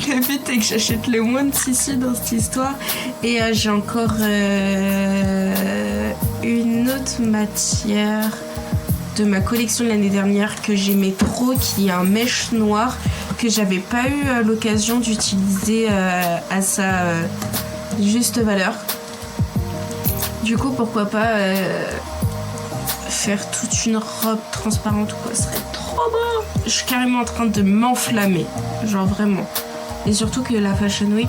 Le but est que j'achète le moins de tissu dans cette histoire. Et j'ai encore une autre matière de ma collection de l'année dernière que j'aimais trop, qui est un mèche noir que j'avais pas eu l'occasion d'utiliser à sa juste valeur. Du coup, pourquoi pas faire toute une robe transparente ou quoi, ce serait trop beau. Je suis carrément en train de m'enflammer, genre vraiment. Et surtout que la Fashion Week,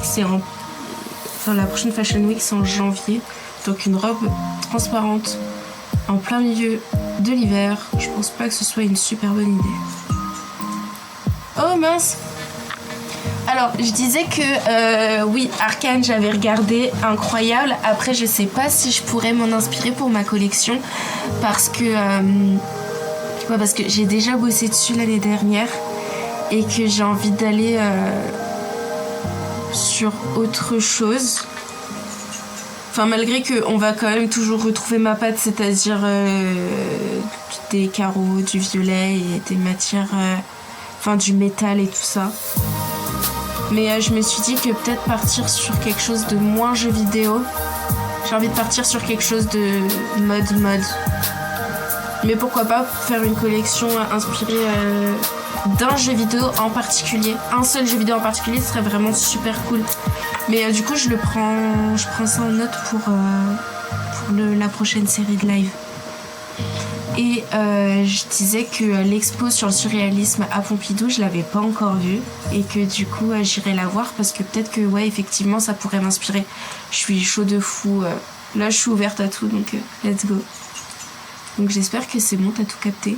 la prochaine Fashion Week, c'est en janvier. Donc une robe transparente en plein milieu de l'hiver, je pense pas que ce soit une super bonne idée. Oh mince! Alors, je disais que oui, Arcane, j'avais regardé, incroyable. Après, je sais pas si je pourrais m'en inspirer pour ma collection parce que j'ai déjà bossé dessus l'année dernière et que j'ai envie d'aller sur autre chose. Enfin, malgré qu'on va quand même toujours retrouver ma patte, c'est-à-dire des carreaux, du violet et des matières, du métal et tout ça. Mais je me suis dit que peut-être partir sur quelque chose de moins jeu vidéo. J'ai envie de partir sur quelque chose de mode. Mais pourquoi pas faire une collection inspirée d'un jeu vidéo en particulier. Un seul jeu vidéo en particulier serait vraiment super cool. Mais du coup, je prends ça en note pour la prochaine série de live. Et je disais que l'expo sur le surréalisme à Pompidou, je l'avais pas encore vue. Et que du coup, j'irai la voir parce que peut-être que, ouais, effectivement, ça pourrait m'inspirer. Je suis chaud de fou. Là, je suis ouverte à tout, donc let's go. Donc j'espère que c'est bon, t'as tout capté.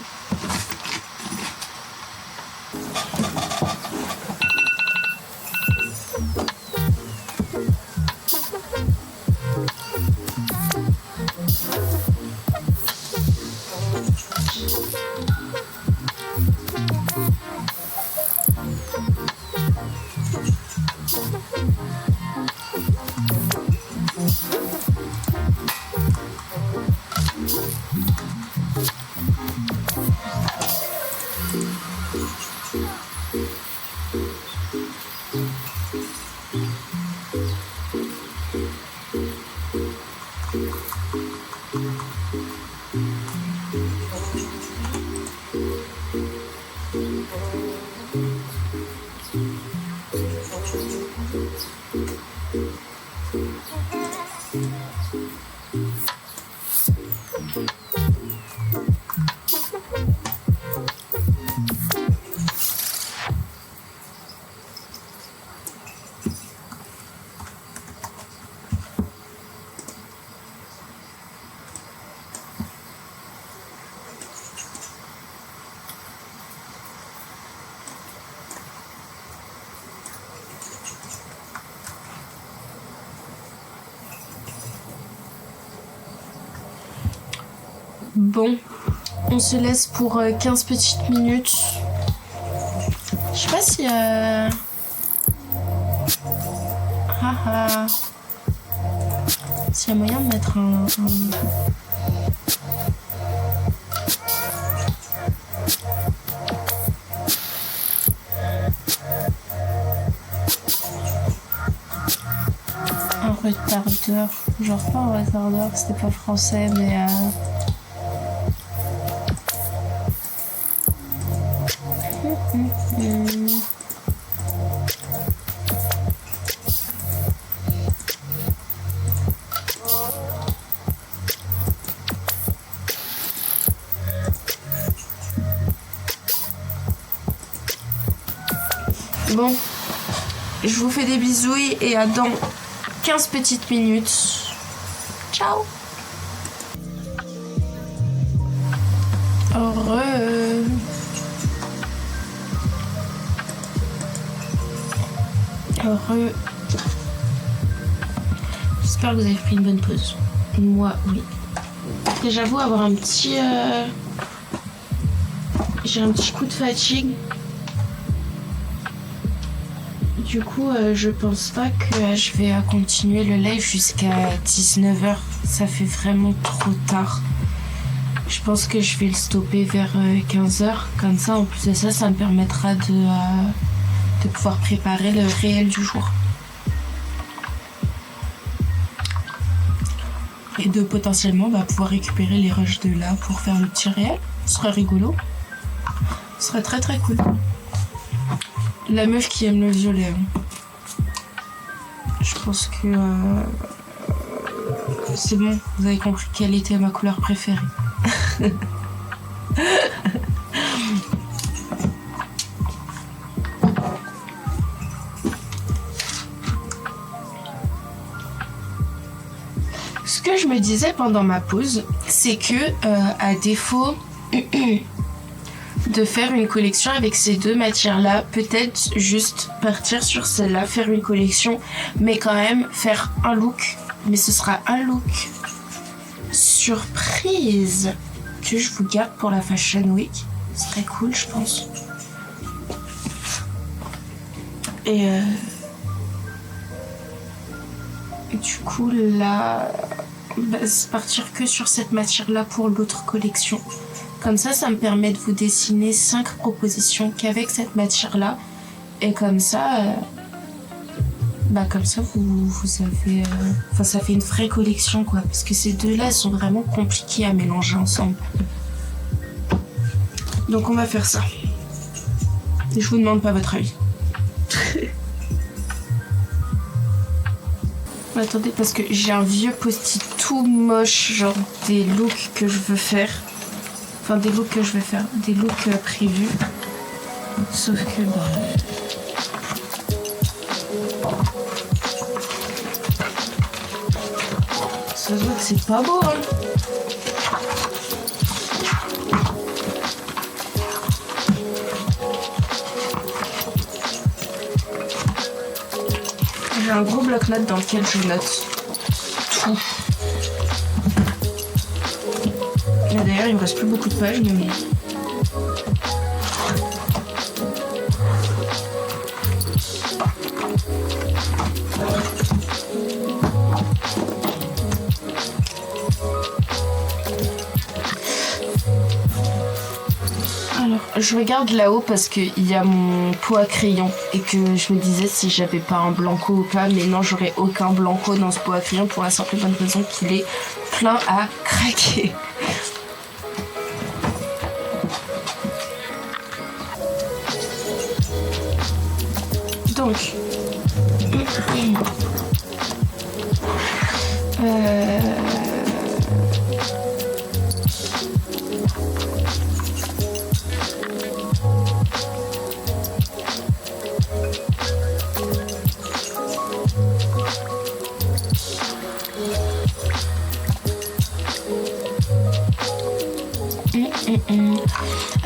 Bon, on se laisse pour 15 petites minutes. Je sais pas si... S'il y a moyen de mettre un retardeur. Genre pas un retardeur, c'était pas français, mais... Bon, je vous fais des bisouilles et à dans 15 petites minutes. Ciao. Heureux. J'espère que vous avez pris une bonne pause. Moi, oui. Et j'avoue avoir un petit... J'ai un petit coup de fatigue. Du coup, je pense pas que je vais continuer le live jusqu'à 19h. Ça fait vraiment trop tard. Je pense que je vais le stopper vers 15h. Comme ça, en plus de ça, ça me permettra de pouvoir préparer le réel du jour. Et de potentiellement pouvoir récupérer les rushs de là pour faire le petit réel. Ce serait rigolo. Ce serait très très cool. La meuf qui aime le violet. Je pense que c'est bon, vous avez compris quelle était ma couleur préférée. Ce que je me disais pendant ma pause, c'est que à défaut de faire une collection avec ces deux matières-là, peut-être juste partir sur celle-là, faire une collection, mais quand même faire un look. Mais ce sera un look surprise que je vous garde pour la Fashion Week. Ce serait cool, je pense. Et du coup, là, c'est partir que sur cette matière-là pour l'autre collection. Comme ça, ça me permet de vous dessiner 5 propositions qu'avec cette matière-là. Et comme ça, vous avez... Enfin, ça fait une vraie collection, quoi. Parce que ces deux-là, elles sont vraiment compliquées à mélanger ensemble. Donc, on va faire ça. Et je vous demande pas votre avis. Attendez, parce que j'ai un vieux post-it tout moche, genre des looks que je veux faire. Enfin, des looks que je vais faire, des looks prévus. Sauf que, ça se voit que c'est pas beau, hein. J'ai un gros bloc-notes dans lequel je note tout. Et d'ailleurs, il me reste plus beaucoup de pages, mais bon. Alors, je regarde là-haut parce qu'il y a mon pot à crayon et que je me disais si j'avais pas un blanco ou pas, mais non, j'aurais aucun blanco dans ce pot à crayon pour la simple et bonne raison qu'il est plein à craquer. Donc,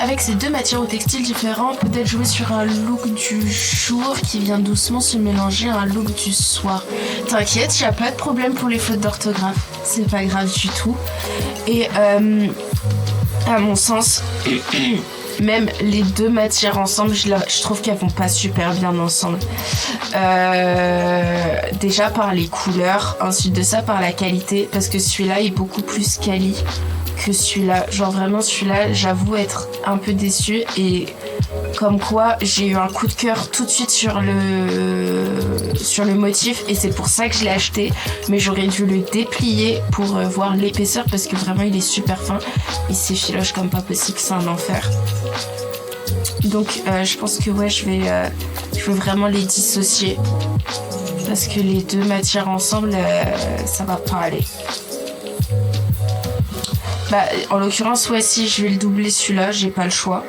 avec ces deux matières ou textiles différents, peut-être jouer sur un look du jour qui vient doucement se mélanger à un look du soir. T'inquiète, y a pas de problème pour les fautes d'orthographe, c'est pas grave du tout. Et à mon sens, même les deux matières ensemble, je trouve qu'elles vont pas super bien ensemble. Déjà par les couleurs, ensuite de ça par la qualité, parce que celui-là est beaucoup plus quali que celui-là. Genre vraiment celui-là, j'avoue être un peu déçue, et comme quoi j'ai eu un coup de cœur tout de suite sur le motif, et c'est pour ça que je l'ai acheté, mais j'aurais dû le déplier pour voir l'épaisseur parce que vraiment il est super fin, il s'effiloche comme pas possible, c'est un enfer. Donc je pense que ouais, je vais vraiment les dissocier parce que les deux matières ensemble ça va pas aller. Bah, en l'occurrence, ouais, si je vais le doubler celui-là, j'ai pas le choix.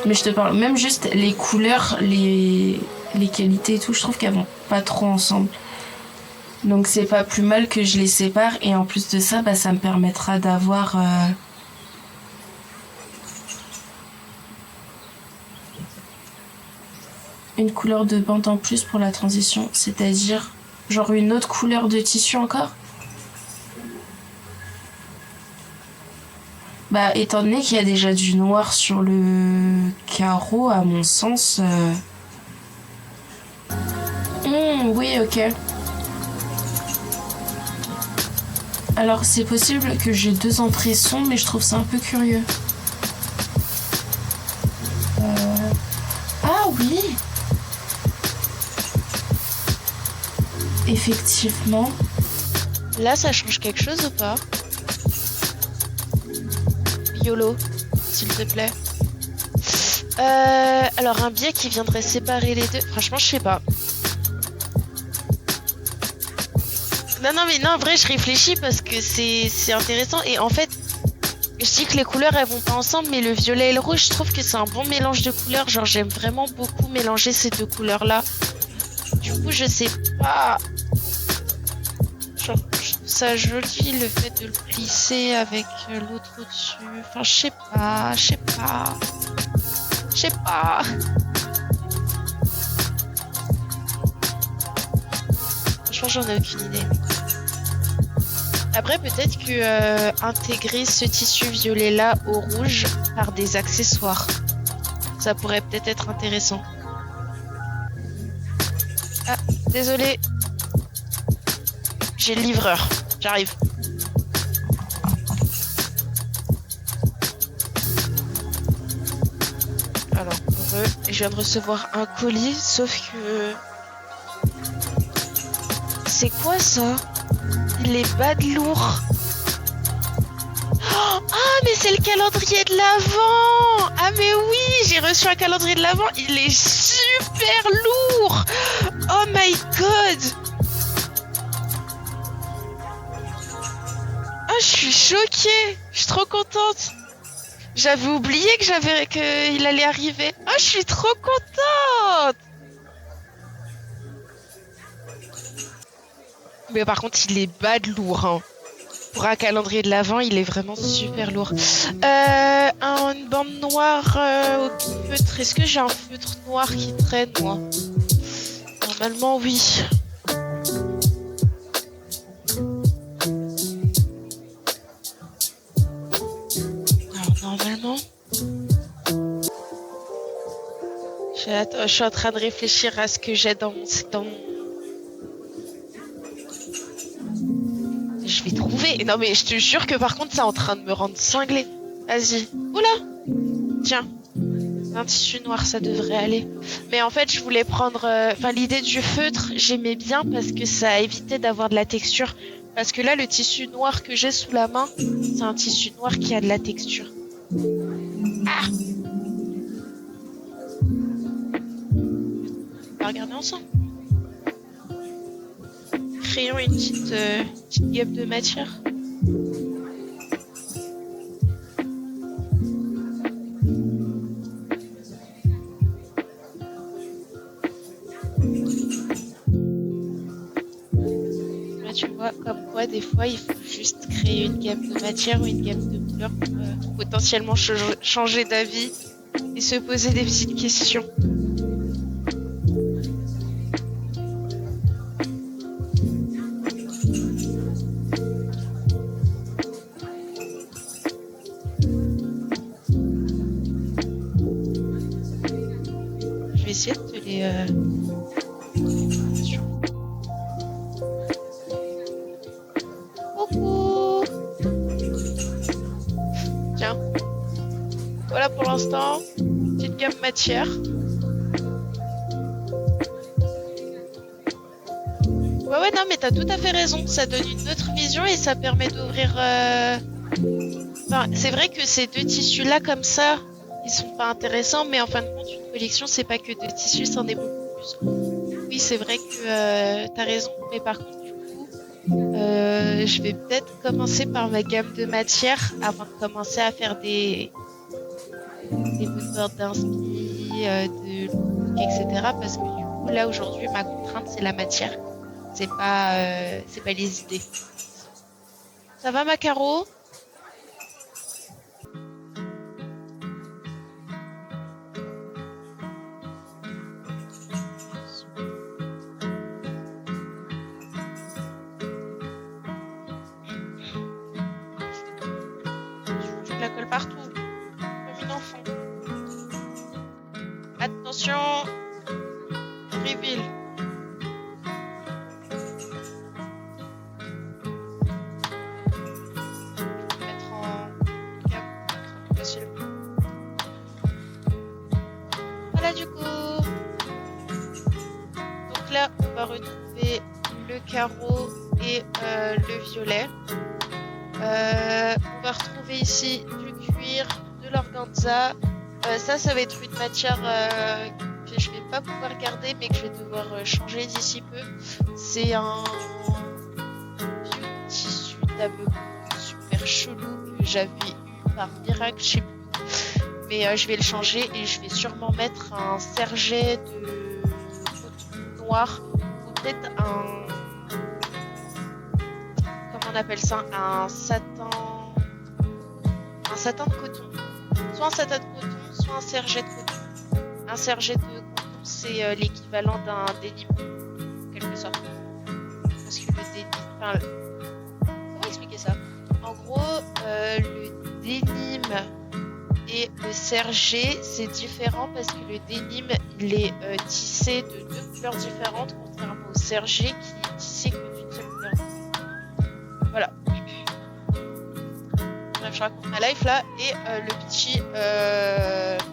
Mais je te parle, même juste les couleurs, les qualités et tout, je trouve qu'elles vont pas trop ensemble. Donc c'est pas plus mal que je les sépare, et en plus de ça, bah, ça me permettra d'avoir une couleur de bande en plus pour la transition, c'est-à-dire genre une autre couleur de tissu encore. Bah, étant donné qu'il y a déjà du noir sur le carreau, à mon sens... oui, ok. Alors, c'est possible que j'ai deux entrées sombres, mais je trouve ça un peu curieux. Ah oui! Effectivement. Là, ça change quelque chose ou pas? YOLO, s'il te plaît. Alors un biais qui viendrait séparer les deux. Franchement, je sais pas. Non, en vrai, je réfléchis parce que c'est intéressant. Et en fait, je dis que les couleurs, elles vont pas ensemble, mais le violet et le rouge, je trouve que c'est un bon mélange de couleurs. Genre, j'aime vraiment beaucoup mélanger ces deux couleurs-là. Du coup, je sais pas... Genre, je trouve ça joli le fait de le plisser avec l'autre au-dessus. Enfin, je sais pas. Franchement, j'en ai aucune idée. Après, peut-être que intégrer ce tissu violet-là au rouge par des accessoires, ça pourrait peut-être être intéressant. Ah, désolé. J'ai le livreur, j'arrive. Alors, je viens de recevoir un colis, sauf que... C'est quoi ça? Il est bad lourd. Oh, ah, mais c'est le calendrier de l'Avent! Ah, mais oui, j'ai reçu un calendrier de l'Avent, il est super lourd! Oh my god! Je suis choquée, je suis trop contente. J'avais oublié qu'il allait arriver. Oh, je suis trop contente. Mais par contre, il est bad lourd. Hein. Pour un calendrier de l'Avent, il est vraiment super lourd. Une bande noire au feutre. Est-ce que j'ai un feutre noir qui traîne, moi? Normalement, oui. Normalement. Je suis en train de réfléchir à ce que j'ai dans mon... Je vais trouver. Non mais je te jure que par contre, c'est en train de me rendre cinglée. Vas-y. Oula. Tiens, un tissu noir, ça devrait aller. Mais en fait, je voulais prendre... Enfin, l'idée du feutre, j'aimais bien parce que ça évitait d'avoir de la texture. Parce que là, le tissu noir que j'ai sous la main, c'est un tissu noir qui a de la texture. Ah! On va regarder ensemble. Créons une petite gamme de matière. Là, tu vois, comme quoi, des fois, il faut juste créer une gamme de matière ou une gamme de couleurs pour potentiellement changer d'avis et se poser des petites questions. Je vais essayer de te les... Coucou! Tiens. Voilà pour l'instant. Petite gamme matière. Ouais, non, mais t'as tout à fait raison. Ça donne une autre vision et ça permet d'ouvrir... Enfin, c'est vrai que ces deux tissus-là, comme ça, ils sont pas intéressants, mais en fin de compte, une collection, c'est pas que deux tissus, c'en est beaucoup plus. Oui, c'est vrai que t'as raison, mais par contre, du coup, je vais peut-être commencer par ma gamme de matières avant de commencer à faire des moodboards d'inspi, de look, etc. Parce que du coup, là, aujourd'hui, ma contrainte, c'est la matière. C'est pas les idées. Ça va, ma Caro? Je la colle partout, comme une enfant. Attention, reveal. Voilà du coup. Donc là, on va retrouver le carreau et le violet. On va retrouver ici du cuir, de l'organza. Ça va être une matière que je vais pas pouvoir garder, mais que je vais devoir changer d'ici peu. C'est un vieux tissu d'ameublement super chelou que j'avais eu par miracle, je sais plus. Mais je vais le changer et je vais sûrement mettre un serget de coton noir ou peut-être comment on appelle ça, un satin de coton. Soit un satin de coton, soit un serget de coton. Un serget de coton, c'est l'équivalent d'un denim, en quelque sorte. Parce que le denim... Enfin, comment expliquer ça? En gros, le denim et le serget, c'est différent parce que le denim, il est tissé de deux couleurs différentes, contrairement au serget qui est tissé que d'une seule couleur. Voilà. Bref, je raconte ma life là. Et le petit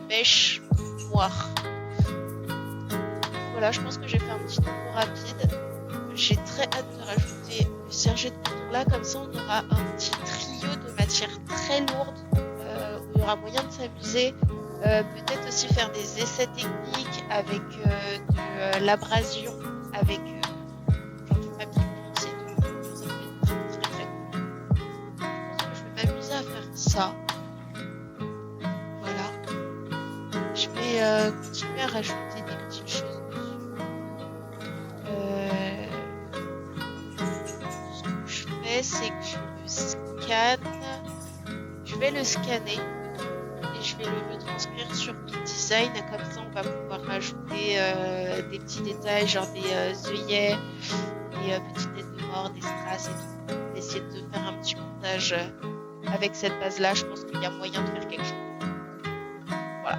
mèche noir. Voilà, je pense que j'ai fait un petit tour rapide. J'ai très hâte de rajouter le serget de coton là, comme ça on aura un petit trio de matières très lourdes où il y aura moyen de s'amuser. Peut-être aussi faire des essais techniques avec de l'abrasion, avec genre du papier bronzé, ça peut être très très cool. Je pense que je vais m'amuser à faire ça. Voilà. Je vais continuer à rajouter des petites choses dessus. Ce que je fais, c'est que je vais le scanner et je vais le retranscrire sur InDesign. Comme ça, on va pouvoir rajouter des petits détails, genre des œillets, des petites têtes de mort, des strass et tout. Essayer de faire un petit montage avec cette base-là. Je pense qu'il y a moyen de faire quelque chose. Voilà.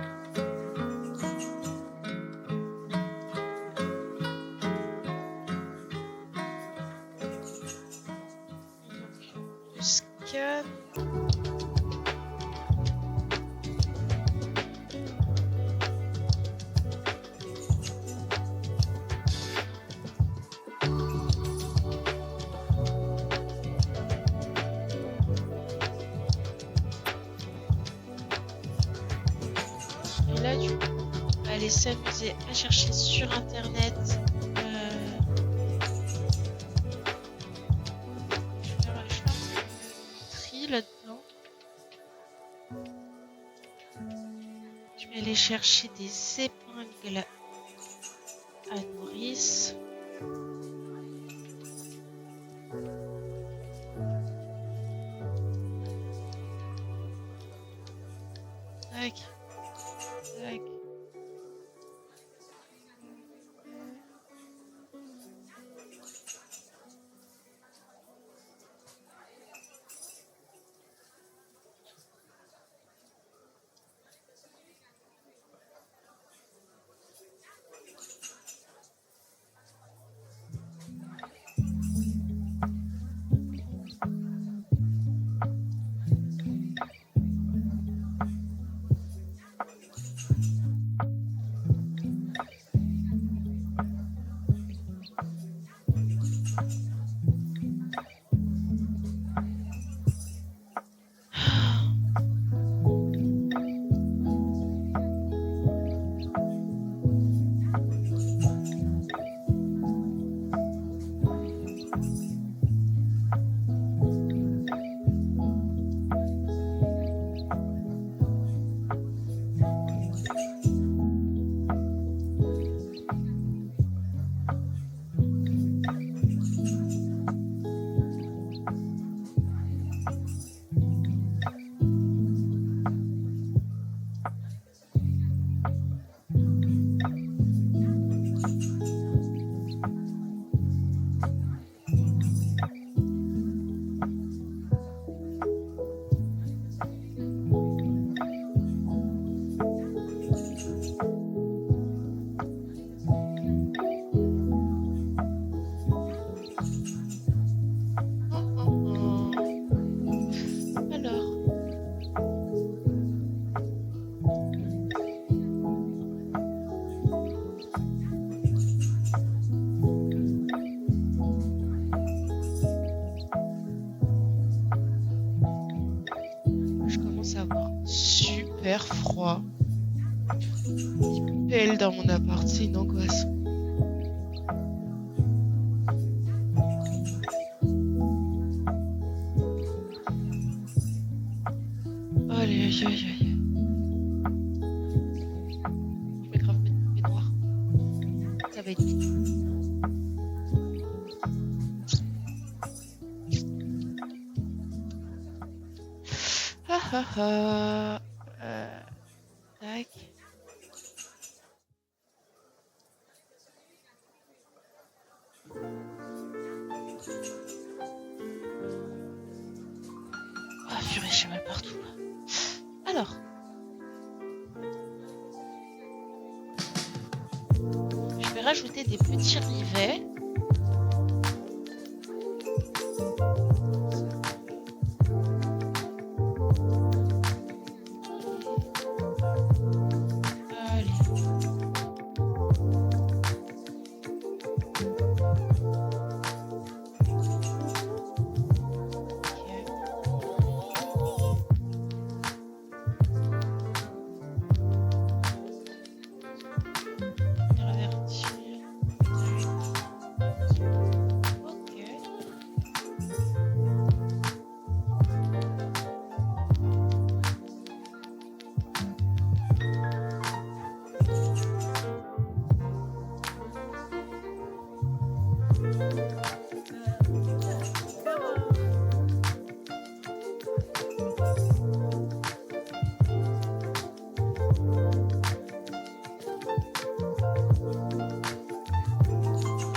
Donc, le scan. aller s'amuser à chercher sur internet. Je vais faire un tri là-dedans. Je vais aller chercher des épingles à nourrice. Tac. Tac. Alors. Je commence à avoir super froid. Il pèle dans mon appart, c'est une angoisse. Aïe, aïe, aïe, aïe. Je vais grave mettre mes noirs. Ça va être vite. Ah ah ah. Tac. Ah purée, j'ai mal partout là. Alors. Je vais rajouter des petits rivets.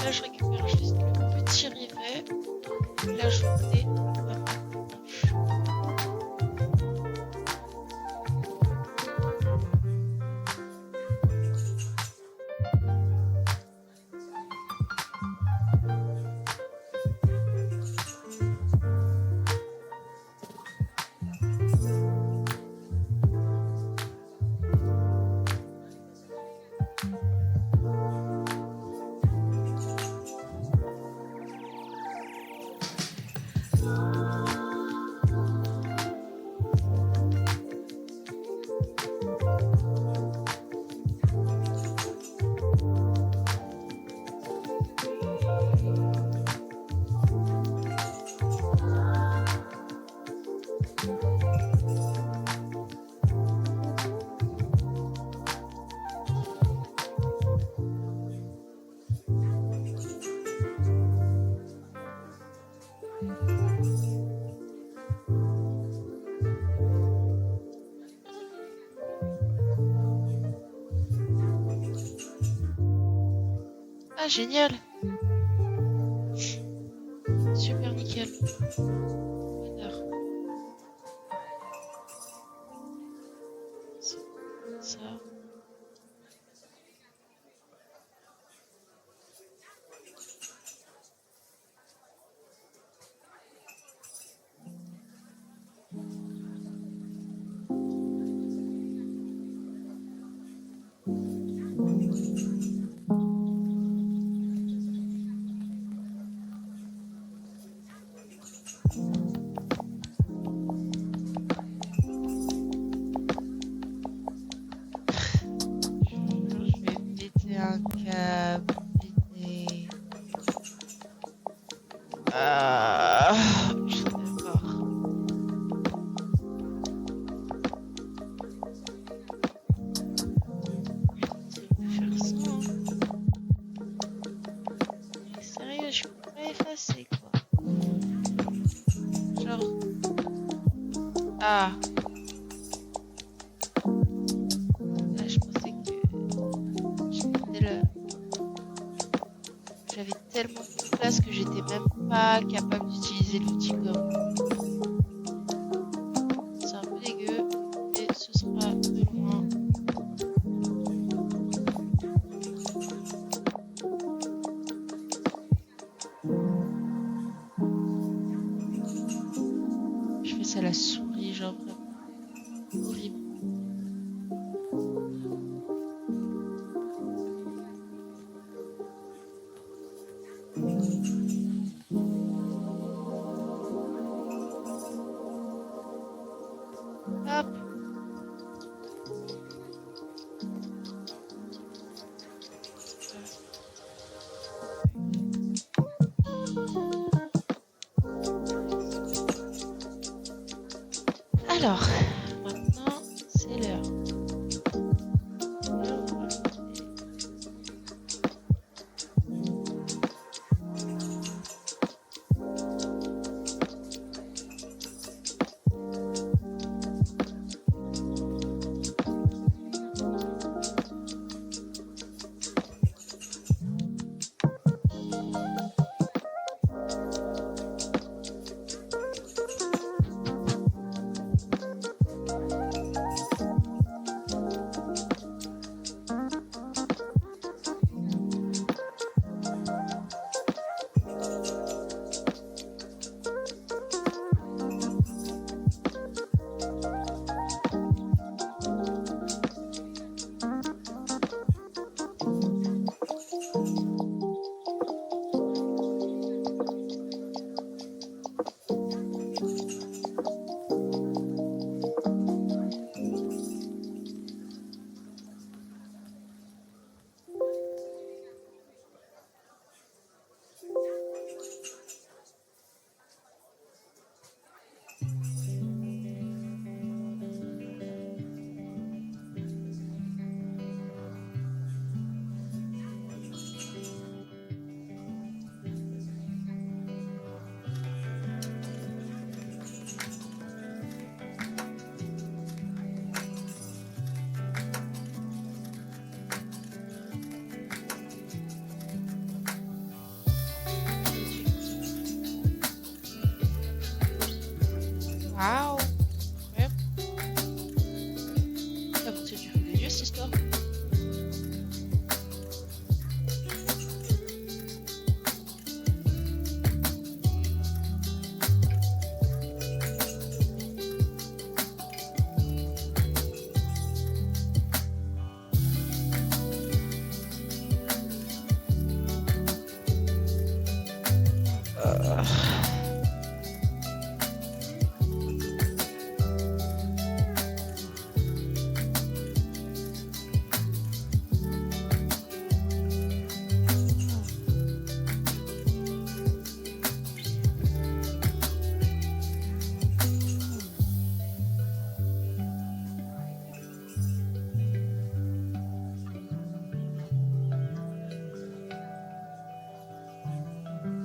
Là, je récupère juste le petit rivet. L'ajouter à ma planche. Ah, génial. Super nickel. Bonheur. Ça. Je vais péter un câble. Péter. Ah, j'en ai marre. Arrêtez de faire ça, hein. Mais sérieux, je peux pas effacer, quoi. Genre... Ah. Là, je pensais que j'avais tellement de place que j'étais même pas capable d'utiliser l'outil gomme. C'est un peu dégueu, mais ce sera de loin. Je fais ça à la souris, genre vraiment horrible. Hop. Alors, maintenant, c'est l'heure. L'heure de rajouter. Waouh! Incroyable. Ça vous tient du fou des yeux, cette histoire.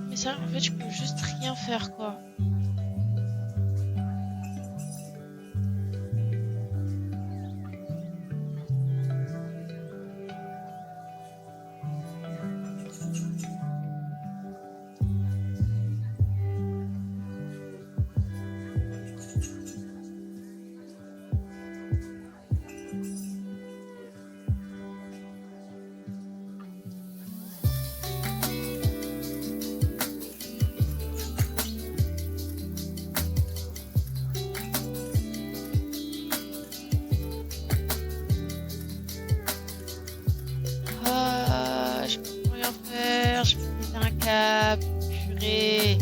Mais ça, en fait, je peux juste rien faire, quoi. purée.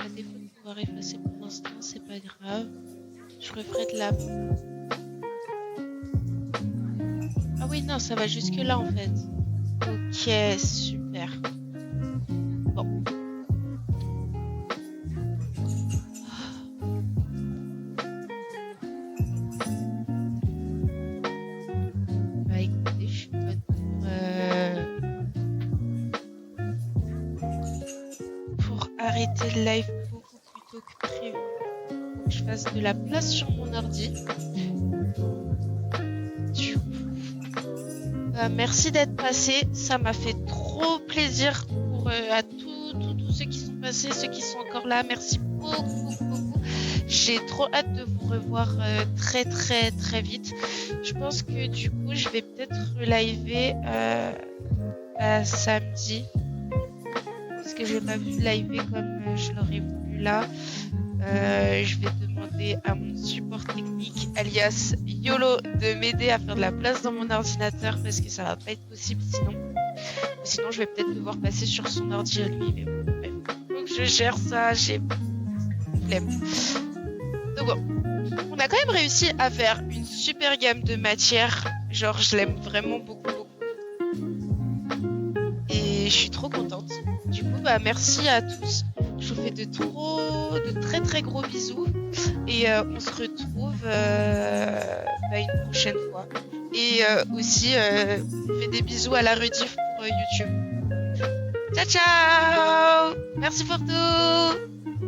À défaut de pouvoir effacer pour l'instant, c'est pas grave. Je referai de la... Ah oui, non, ça va jusque là en fait. Ok, super. Bon. Bah écoutez, je suis bonne pour arrêter le live beaucoup plus tôt que prévu. Faut que je fasse de la place sur mon ordi. Du coup, merci d'être passé. Ça m'a fait trop plaisir pour à tous ceux qui sont passés, ceux qui sont encore là. Merci beaucoup. J'ai trop hâte de vous revoir très vite. Je pense que du coup, je vais peut-être reliver samedi. Parce que j'ai pas vu liver comme je l'aurais voulu là. Je vais demander à mon support technique, alias YOLO, de m'aider à faire de la place dans mon ordinateur parce que ça va pas être possible sinon je vais peut-être devoir passer sur son ordi à lui. Mais bon, bref. Faut que je gère ça, j'ai flemme. Donc bon, on a quand même réussi à faire une super gamme de matières. Genre, je l'aime vraiment beaucoup. Et je suis trop contente. Du coup, merci à tous. Je vous fais de très gros bisous. Et on se retrouve une prochaine fois. Et aussi, je fais des bisous à la rediff pour YouTube. Ciao, ciao! Merci pour tout!